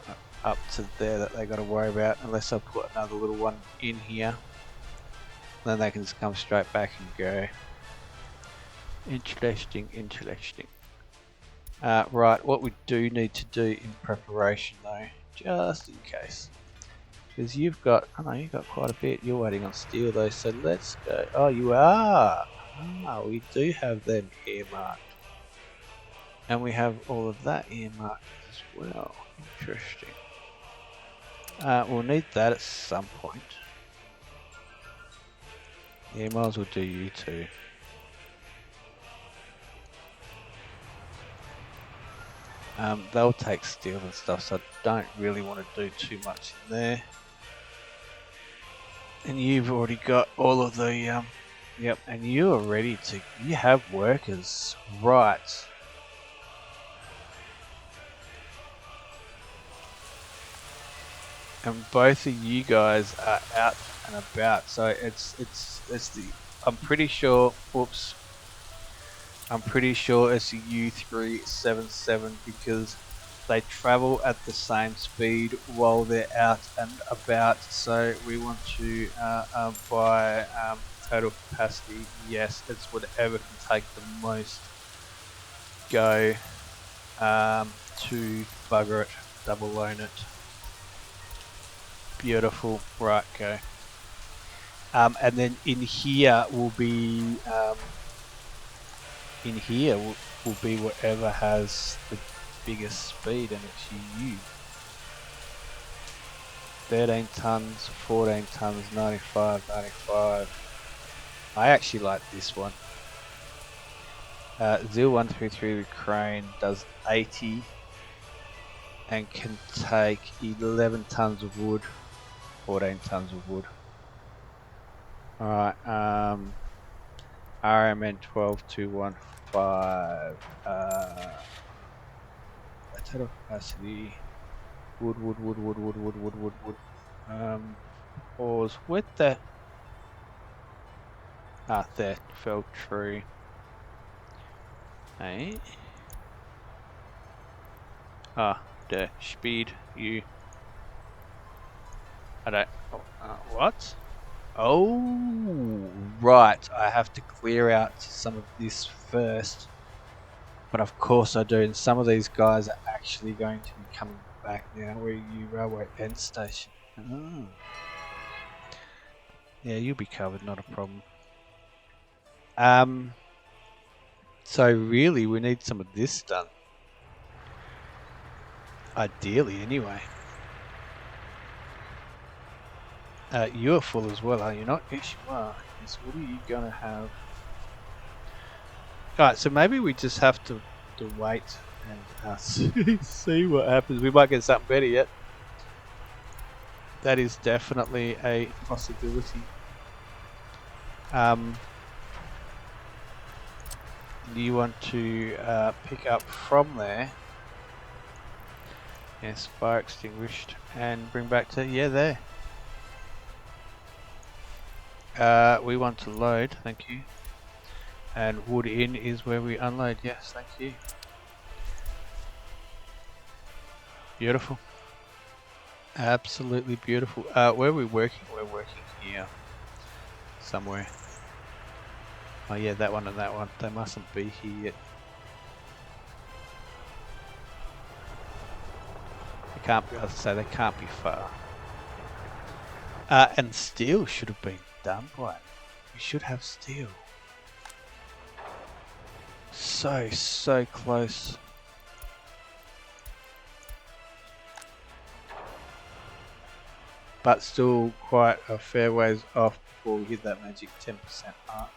up to there that they got to worry about, unless I put another little one in here. Then they can just come straight back and go. Interesting, interesting. Right, what we do need to do in preparation though, just in case, because you've got, I know you've got quite a bit. You're waiting on steel though, so let's go. Oh, you are. We do have them earmarked, and we have all of that earmarked as well. Interesting. We'll need that at some point. Yeah, might as well do you too. They'll take steel and stuff, so I don't really want to do too much in there. And you've already got all of the, yep, and you are ready to, you have workers, right. And both of you guys are out and about, so it's the, I'm pretty sure, whoops, I'm pretty sure it's a U377 because they travel at the same speed while they're out and about. So we want to buy total capacity. Yes, it's whatever can take the most go to bugger it, double loan it. Beautiful, right, go. And then in here will be will be whatever has the biggest speed, and it's you. 13 tons, 14 tons, 95, 95. I actually like this one. 0133 with crane does 80 and can take 11 tons of wood, 14 tons of wood. Alright, RMN 12215. Total capacity. Wood. Pause. With the. There. Fell tree. Hey. The speed. You. I don't. What? Oh, right. I have to clear out some of this first. But of course I do, and some of these guys are actually going to be coming back now. Where you railway end station. Oh. Yeah, you'll be covered, not a problem. So really we need some of this done. Ideally anyway. You're full as well, are you not? Yes you are. Yes, what are you gonna have? Alright, so maybe we just have to wait and see what happens. We might get something better yet. That is definitely a possibility. You want to pick up from there. Yes, fire extinguished, and bring back to, yeah, there. We want to load, thank you. And wood in is where we unload, yes, thank you. Beautiful. Absolutely beautiful. Where are we working? We're working here. Somewhere. Oh yeah, that one and that one. They mustn't be here yet. can't be, they can't be far. And steel should have been done by it. We should have steel. So close. But still quite a fair ways off before we hit that magic 10% mark.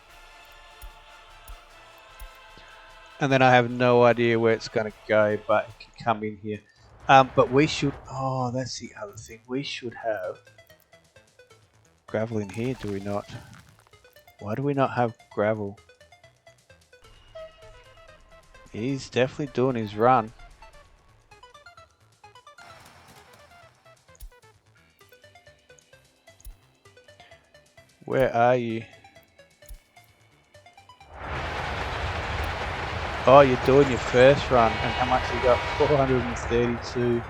And then I have no idea where it's going to go, but it can come in here. But we should, oh, that's the other thing. We should have gravel in here, do we not? Why do we not have gravel? He's definitely doing his run. Where are you? Oh, you're doing your first run, and how much you got? 432.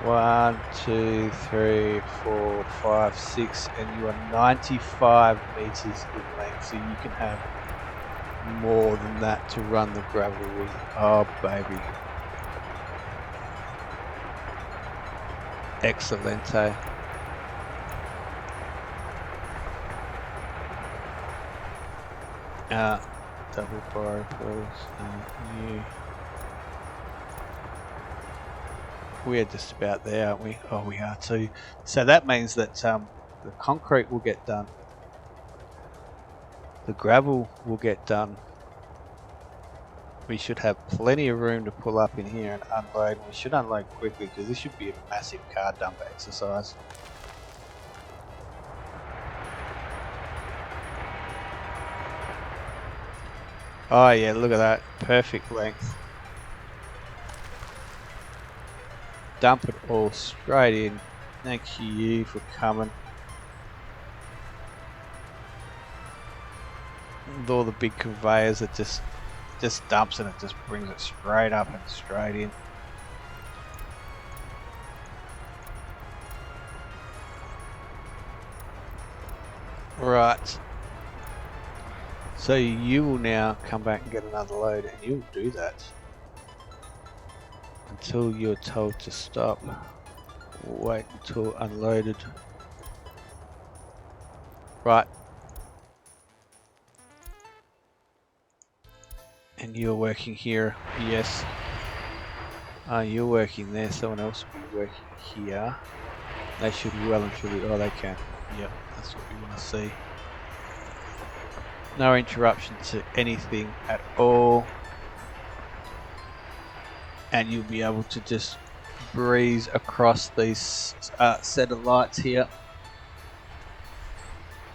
1, 2, 3, 4, 5, 6, and you are 95 meters in length, so you can have more than that to run the gravel with. Oh, baby. Excelente. Double bar, please. We're just about there, aren't we? Oh, we are too. So that means that the concrete will get done. The gravel will get done. We should have plenty of room to pull up in here and unload. We should unload quickly because this should be a massive car dump exercise. Oh yeah, look at that. Perfect length. Dump it all straight in. Thank you for coming. With all the big conveyors that just dumps and it just brings it straight up and straight in. Right. So you will now come back and get another load, and you'll do that until you're told to stop. Wait until unloaded. Right. And you're working here. Yes. You're working there. Someone else will be working here. They should well and truly. Oh, they can. Yep, that's what we want to see. No interruption to anything at all. And you'll be able to just breeze across these set of lights here.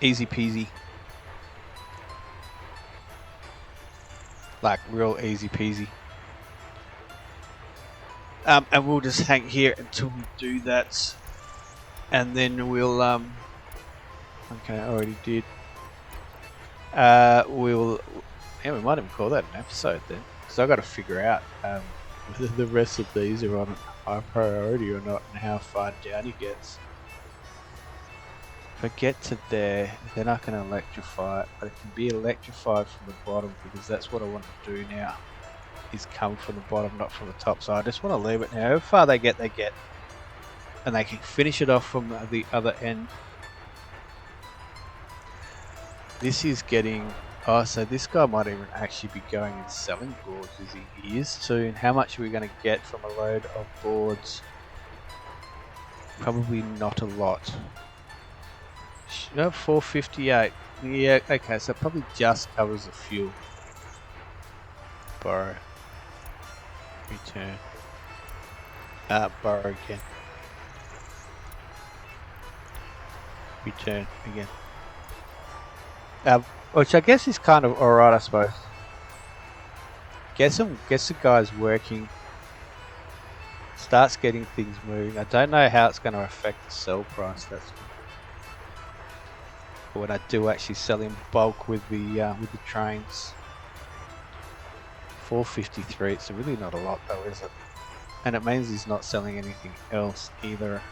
Easy peasy. Like real easy peasy. And we'll just hang here until we do that. And then we'll okay, I already did. We'll, yeah, we might even call that an episode then, because I've got to figure out whether the rest of these are on high priority or not, and how far down he gets. If I get to there, they're not going to electrify it, but it can be electrified from the bottom, because that's what I want to do now, is come from the bottom, not from the top. So I just want to leave it now. How far they get, and they can finish it off from the other end. This is getting, oh, so this guy might even actually be going and selling boards as he is soon. How much are we going to get from a load of boards? Probably not a lot. 458. Yeah, okay, so it probably just covers the fuel. Borrow. Return. Borrow again. Return again. Which I guess is kind of alright, I suppose. Guess the guy's working. Starts getting things moving. I don't know how it's going to affect the sell price. That's when I do actually sell in bulk with the trains. 453. It's really not a lot though, is it? And it means he's not selling anything else either.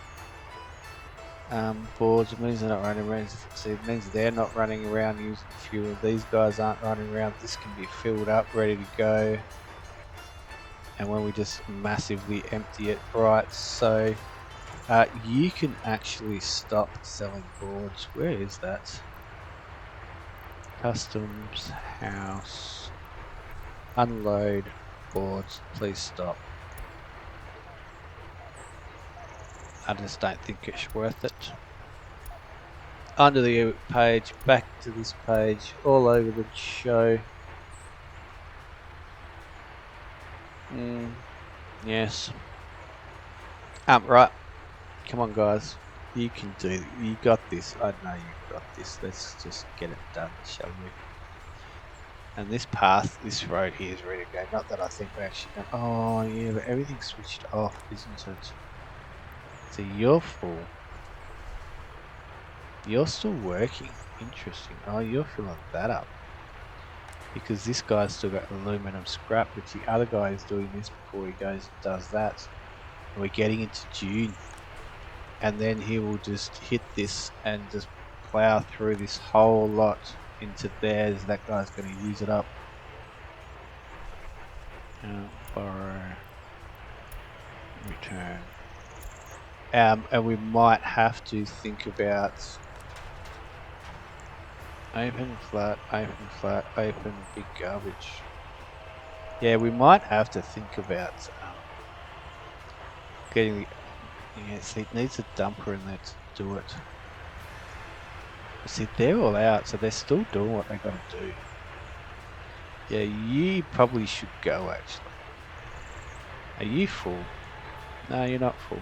Boards, it means they're not running around. It means they're not running around using fuel. These guys aren't running around. This can be filled up, ready to go. and when we just massively empty it, right? So you can actually stop selling boards. Where is that? Customs, house, unload boards, please stop. I just don't think it's worth it. Under the page, back to this page, all over the show. Yes. Right. Come on, guys. You can do it. You got this. I know you've got this. Let's just get it done, shall we? And this path, this road here is ready to go. Not that I think we're actually going. Oh yeah, but everything's switched off, isn't it? So you're full. You're still working. Interesting. Oh, you're filling that up. Because this guy's still got aluminum scrap, which the other guy is doing this before he goes and does that. And we're getting into June. And then he will just hit this and just plow through this whole lot into theirs. That guy's going to use it up. Borrow. Return. And we might have to think about open, flat, big garbage. Yeah, we might have to think about getting the... Yeah, see, it needs a dumper in there to do it. See, they're all out, so they're still doing what they got to do. Yeah, you probably should go, actually. Are you full? No, you're not full.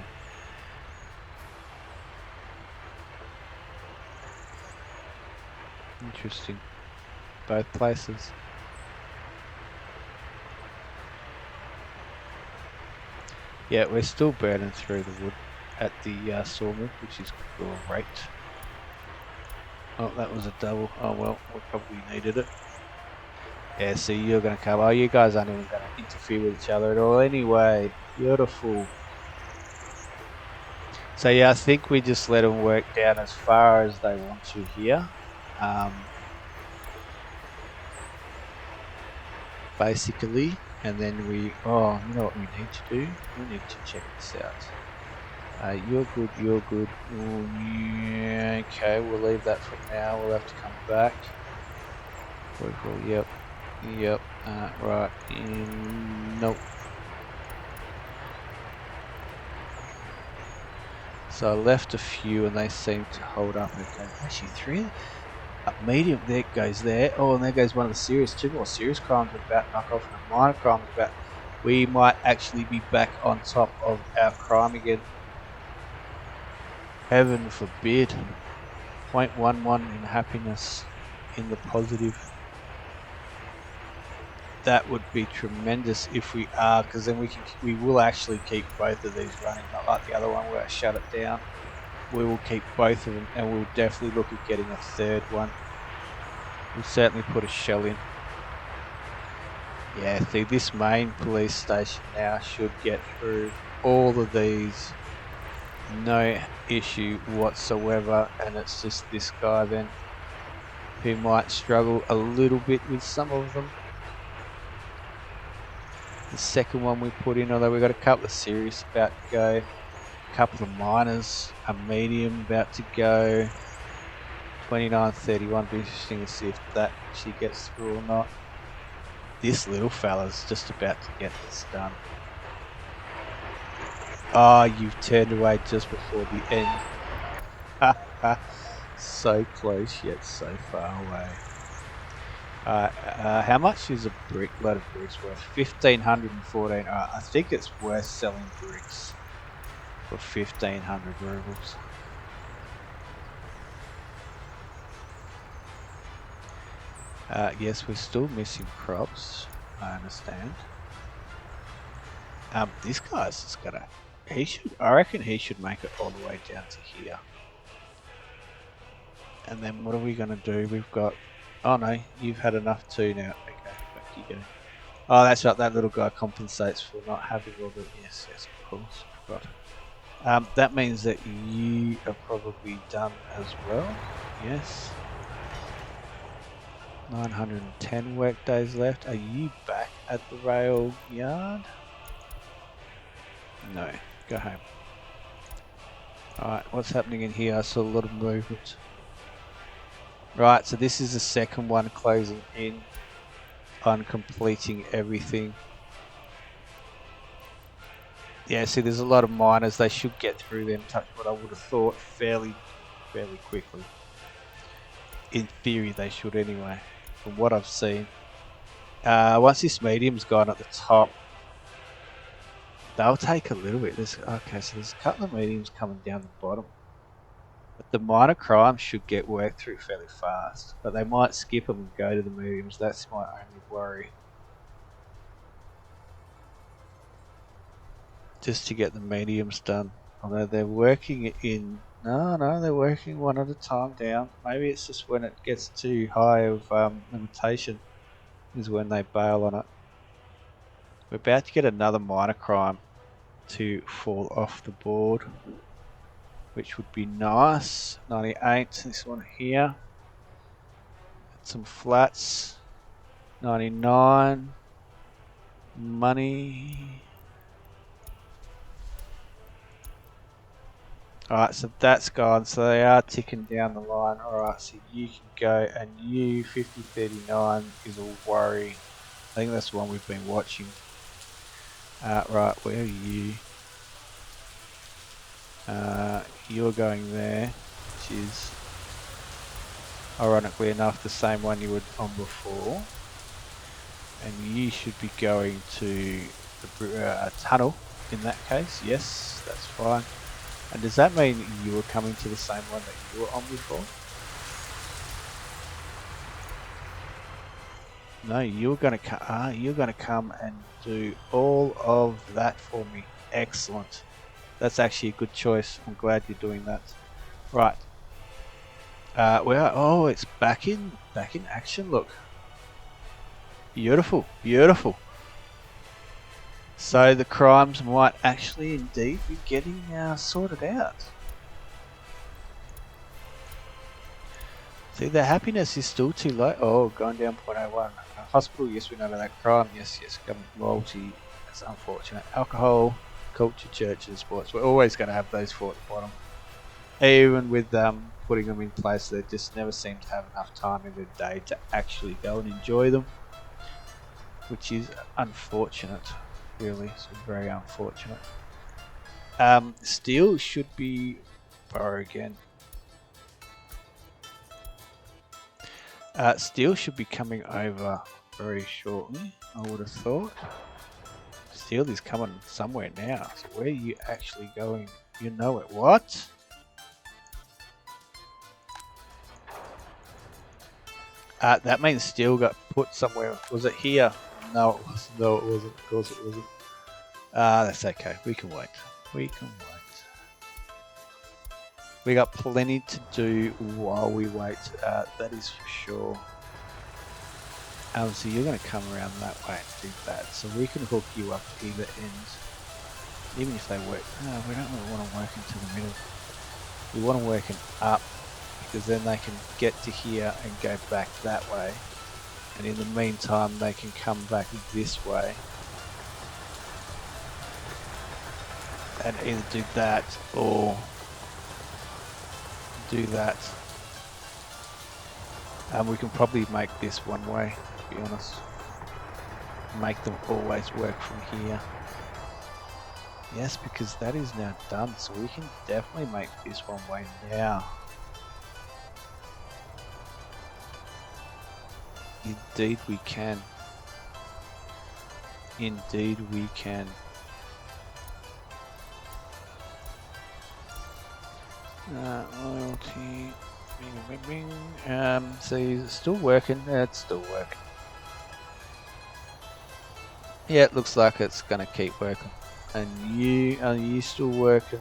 Interesting. Both places. Yeah, we're still burning through the wood at the sawmill, which is great. Oh, that was a double. Oh well, we probably needed it. Yeah, see, you're going to come. Oh, you guys aren't even going to interfere with each other at all anyway. Beautiful. So yeah, I think we just let them work down as far as they want to here. Basically, and then we... Oh, you know what we need to do? We need to check this out. You're good, you're good. Yeah, okay, we'll leave that for now. We'll have to come back. Yep. Yep. Right. Nope. So I left a few and they seem to hold up. Okay. Actually, three. Medium, there goes there. Oh, and there goes one of the serious. Two more serious crimes are about knock off, and a minor crime is about. We might actually be back on top of our crime again. Heaven forbid. 0.11 in happiness in the positive. That would be tremendous if we are, because then we will actually keep both of these running, not like the other one where I shut it down. We will keep both of them, and we'll definitely look at getting a third one. We'll certainly put a shell in. Yeah, see, this main police station now should get through all of these, no issue whatsoever, and it's just this guy then who might struggle a little bit with some of them. The second one we put in, although we've got a couple of serious about to go, a couple of minors, a medium about to go, 29.31, be interesting to see if that actually gets through or not. This little fella's just about to get this done. Oh, you've turned away just before the end. So close yet so far away. How much is a load of bricks worth? 1,514. I think it's worth selling bricks for 1,500 rubles. Yes, we're still missing crops. I understand. This guy's just gonna. I reckon he should make it all the way down to here. And then what are we gonna do? We've got. Oh no, you've had enough too now. Okay, back you go. Oh, that's right. That little guy compensates for not having all the. Yes, of course. Forgot. That means that you are probably done as well. Yes. 910 work days left. Are you back at the rail yard? No, go home. Alright, what's happening in here? I saw a lot of movement. Right, so this is the second one closing in on completing everything. Yeah, see, there's a lot of miners. They should get through them, touch what I would have thought, fairly quickly. In theory, they should anyway, from what I've seen. Once this medium's gone at the top, they'll take a little bit. Okay, so there's a couple of mediums coming down the bottom. But the minor crimes should get worked through fairly fast. But they might skip them and go to the mediums. That's my only worry. Just to get the mediums done. Although they're working in... No, they're working one at a time down. Maybe it's just when it gets too high of limitation is when they bail on it. We're about to get another minor crime to fall off the board, which would be nice. 98, this one here. Some flats. 99. Money. Alright, so that's gone. So they are ticking down the line. Alright, so you can go, and you 5039 is a worry. I think that's the one we've been watching. Right, where are you? You're going there, which is ironically enough the same one you were on before. And you should be going to the tunnel in that case. Yes, that's fine. And does that mean you were coming to the same one that you were on before? No, you're going to come and do all of that for me. Excellent. That's actually a good choice. I'm glad you're doing that. Right. Oh, it's back in action. Look. Beautiful, beautiful. So the crimes might actually indeed be getting sorted out. See, the happiness is still too low. Oh, going down 0.01. Hospital, yes, we know about that. Crime, yes. Government loyalty, that's unfortunate. Alcohol, culture, church, and sports. We're always going to have those four at the bottom. Even with putting them in place, they just never seem to have enough time in the day to actually go and enjoy them, which is unfortunate, really. It's very unfortunate. Steel should be borrow again. Steel should be coming over very shortly, I would have thought. Steel is coming somewhere now. So where are you actually going? You know it. What? That means Steel got put somewhere. Was it here? No, it wasn't. No, it wasn't. Of course it wasn't. That's okay. We can wait. We can wait. We got plenty to do while we wait. That is for sure. So you're going to come around that way and do that. So we can hook you up either end. Even if they work. No, we don't really want to work into the middle. We want to work it up, because then they can get to here and go back that way. And in the meantime, they can come back this way. And either do that or do that. And we can probably make this one way, to be honest. Make them always work from here. Yes, because that is now done, so we can definitely make this one way now. Indeed we can. Indeed we can. Loyalty. So it's still working. It's still working. Yeah, it looks like it's gonna keep working. And are you still working?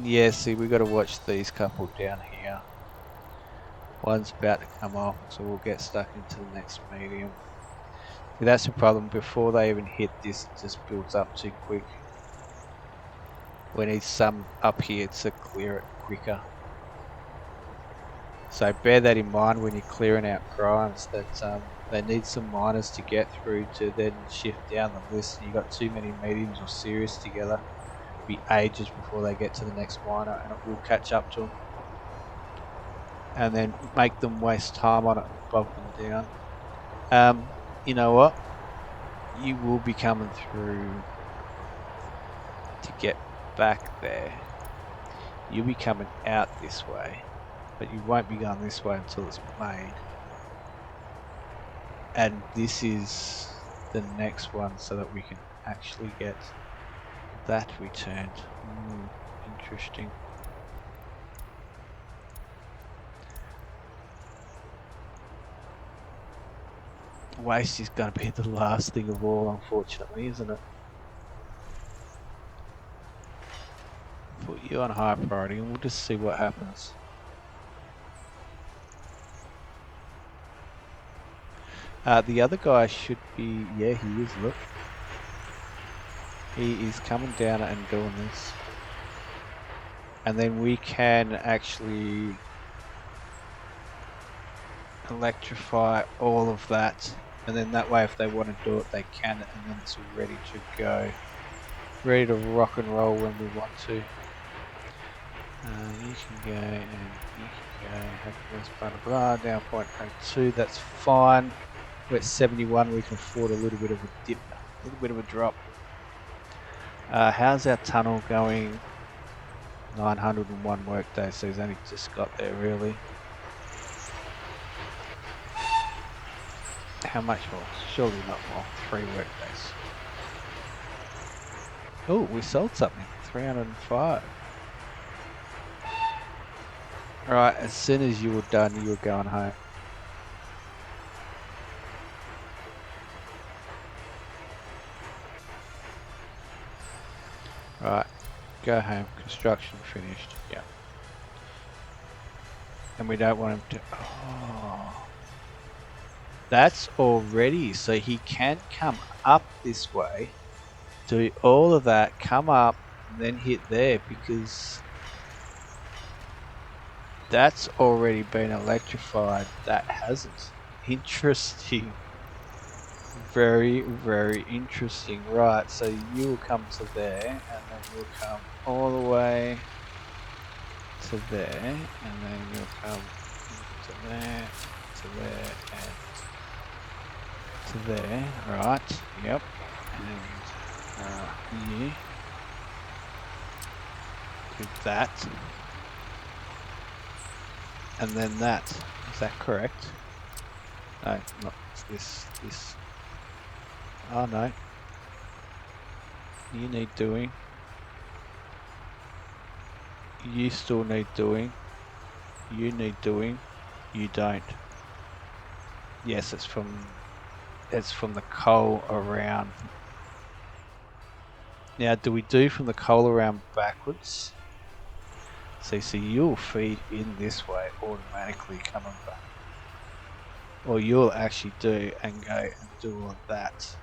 Yeah, see, we got to watch these couple down here. One's about to come off, so we'll get stuck into the next medium. That's the problem. Before they even hit this, it just builds up too quick. We need some up here to clear it quicker. So bear that in mind when you're clearing out crimes, that They need some minors to get through to then shift down the list. You got too many mediums or serious together. It'll be ages before they get to the next minor, and it will catch up to them. And then make them waste time on it and bog them down. You know what? You will be coming through to get back there. You'll be coming out this way, but you won't be going this way until it's made. And this is the next one so that we can actually get that returned. Interesting. Waste is going to be the last thing of all, unfortunately, isn't it? Put you on high priority and we'll just see what happens. The other guy should be, yeah, he is, look. He is coming down and doing this. And then we can actually electrify all of that. And then that way if they want to do it, they can, and then it's ready to go. Ready to rock and roll when we want to. You can go and you can go, have this blah blah blah, down 0.02, that's fine. We're at 71, we can afford a little bit of a dip, a little bit of a drop. How's our tunnel going? 901 work days, so he's only just got there really. How much more? Surely not more. 3 work days. Oh, we sold something. 305. Alright, as soon as you were done, you were going home. Right, go home. Construction finished. Yeah. And we don't want him to... Oh. That's already... So he can come up this way, do all of that, come up, and then hit there, because that's already been electrified. That hasn't. Interesting. Very, very interesting. Right, so you will come to there, and then you'll come all the way to there, and then you'll come to there, and to there. Right, yep. And you do that, and then that. Is that correct? No, not this. Oh no. You need doing. You still need doing. You need doing. You don't. Yes, it's from the coal around. Now, do we do from the coal around backwards? So you'll feed in this way automatically coming back. Or you'll actually do and go and do all of that.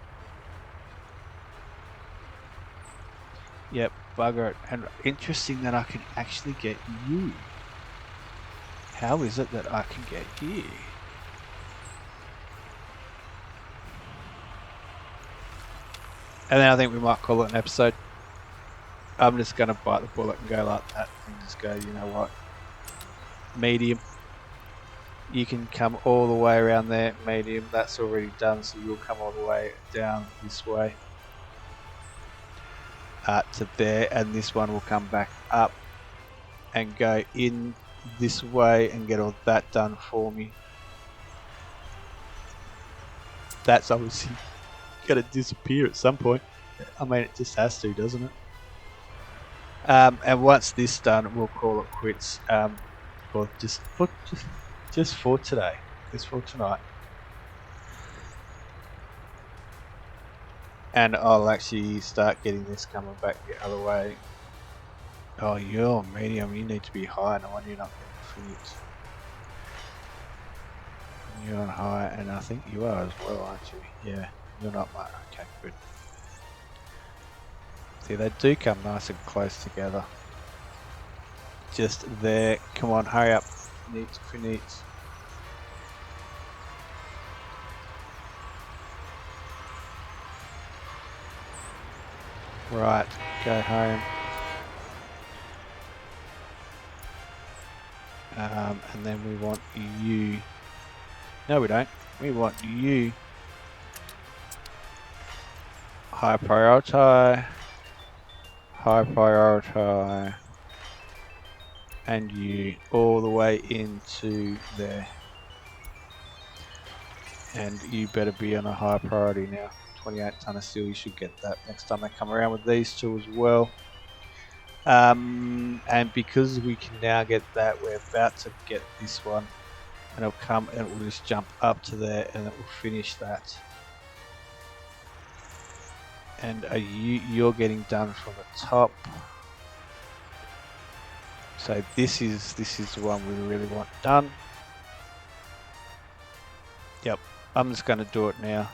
Yep, bugger it. And interesting that I can actually get you. How is it that I can get you? And then I think we might call it an episode. I'm just going to bite the bullet and go like that and just go, you know what? Medium. You can come all the way around there. Medium, that's already done, so you'll come all the way down this way. To there, and this one will come back up and go in this way and get all that done for me. That's obviously going to disappear at some point. I mean, it just has to, doesn't it? And once this done, we'll call it quits. Or just for today, just for tonight. And I'll actually start getting this coming back the other way. Oh, you're medium. You need to be high. No wonder you're not getting flipped. You're on high, and I think you are as well, aren't you? Yeah, you're not much. Okay, good. See, they do come nice and close together. Just there. Come on, hurry up. Neat for neat. Right, go home. And then we want you. No, we don't. We want you. High priority. High priority. And you all the way into there. And you better be on a high priority now. 28 ton of steel, you should get that next time they come around with these two as well. And because we can now get that, we're about to get this one. And it'll come and it will just jump up to there and it will finish that. And you're getting done from the top. So this is the one we really want done. Yep, I'm just going to do it now.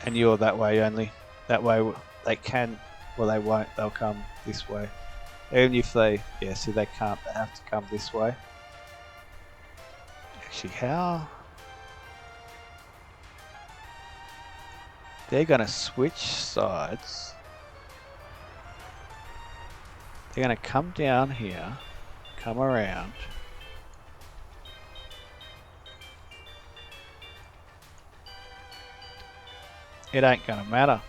And you're that way only. That way they can, well they won't, they'll come this way. Even if they, yeah, see they can't, they have to come this way. Actually, how? They're going to switch sides. They're going to come down here, come around. It ain't going to matter.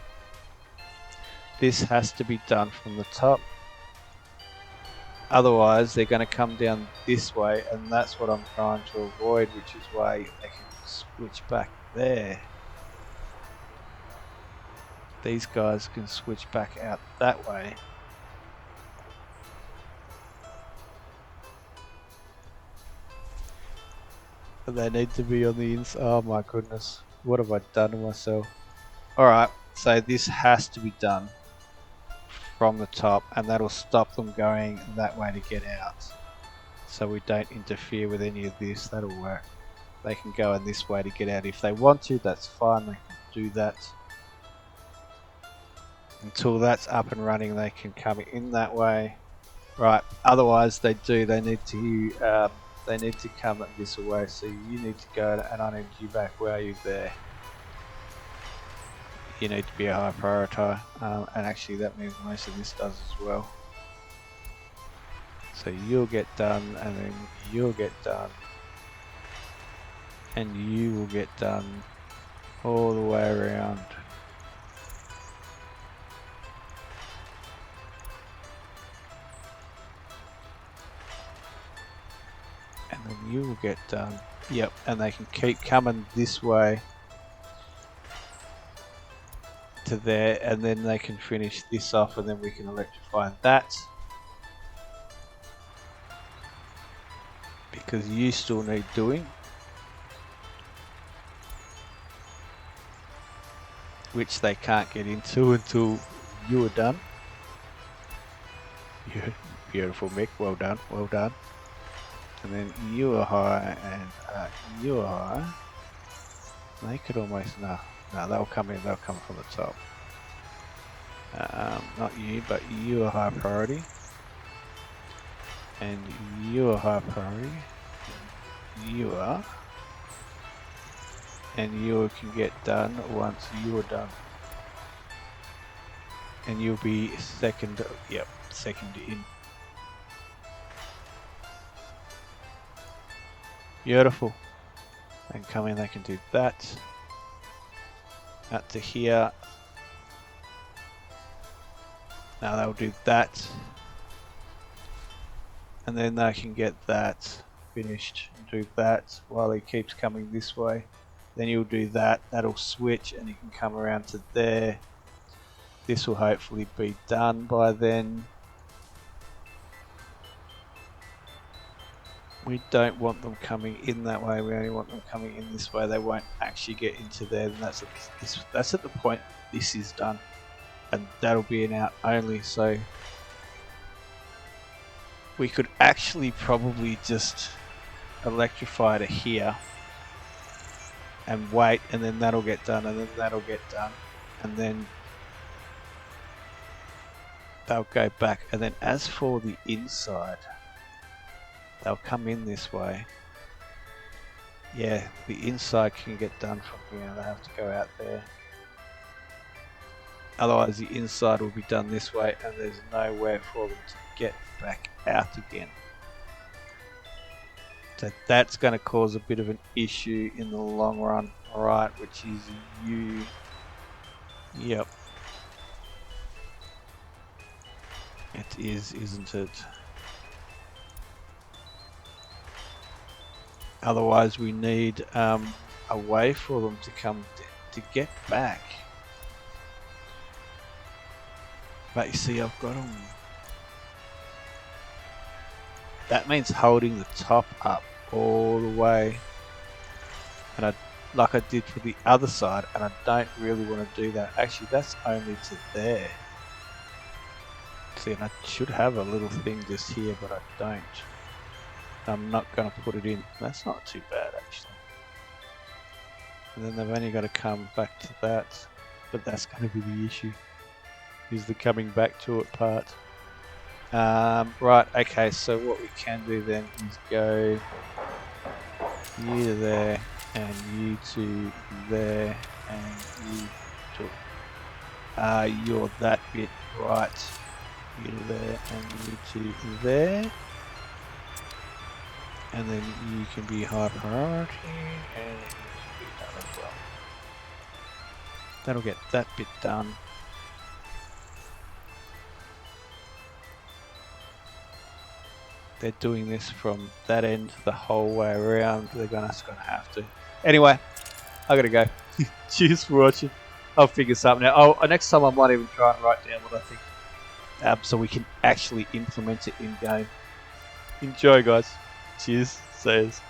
This has to be done from the top. Otherwise, they're going to come down this way, and that's what I'm trying to avoid, which is why they can switch back there. These guys can switch back out that way. But they need to be on the inside. Oh my goodness. What have I done to myself? Alright, so this has to be done from the top, and that'll stop them going that way to get out. So we don't interfere with any of this. That'll work. They can go in this way to get out if they want to. That's fine. They can do that. Until that's up and running, they can come in that way. Right. Otherwise, they need to come this way. So you need to go, and I need you back. Where are you? There. You need to be a high priority, and actually that means most of this does as well. So you'll get done, and then you'll get done, and you will get done all the way around. And then you will get done. Yep, and they can keep coming this way to there, and then they can finish this off, and then we can electrify that. Because you still need doing. Which they can't get into until you are done. Beautiful, Mick. Well done. Well done. And then you are high, and you are high. They could almost, no, they'll come in. They'll come from the top. Not you, but you are high priority. And you are high priority. You are. And you can get done once you are done. And you'll be second, yep, second in. Beautiful. And come in, they can do that. Out to here. Now they'll do that. And then they can get that finished and do that while he keeps coming this way. Then you'll do that, that'll switch, and you can come around to there. This will hopefully be done by then. We don't want them coming in that way, we only want them coming in this way. They won't actually get into there, and that's at the point this is done. And that'll be an out only, so we could actually probably just electrify to here and wait, and then that'll get done, and then that'll get done, and then they'll go back. And then as for the inside, they'll come in this way. Yeah, the inside can get done from here. They have to go out there. Otherwise the inside will be done this way and there's nowhere for them to get back out again. So that's going to cause a bit of an issue in the long run. Alright, which is you. Yep. It is, isn't it? Otherwise we need a way for them to come to get back. But you see, I've got them. That means holding the top up all the way, and like I did for the other side, and I don't really want to do that. Actually, that's only to there. See, and I should have a little thing just here, but I don't. I'm not going to put it in. That's not too bad, actually. And then they've only got to come back to that, but that's going to be the issue, is the coming back to it part. Right, okay, so what we can do then is go you to there, and you to there, and you to you're that bit, right, you to there, and you to there, and then you can be high priority, and it can be done as well. That'll get that bit done. They're doing this from that end the whole way around. They're just gonna have to. Anyway, I gotta go. Cheers for watching. I'll figure something out. Oh, next time I might even try and write down what I think, so we can actually implement it in game. Enjoy, guys. Cheers. See yous.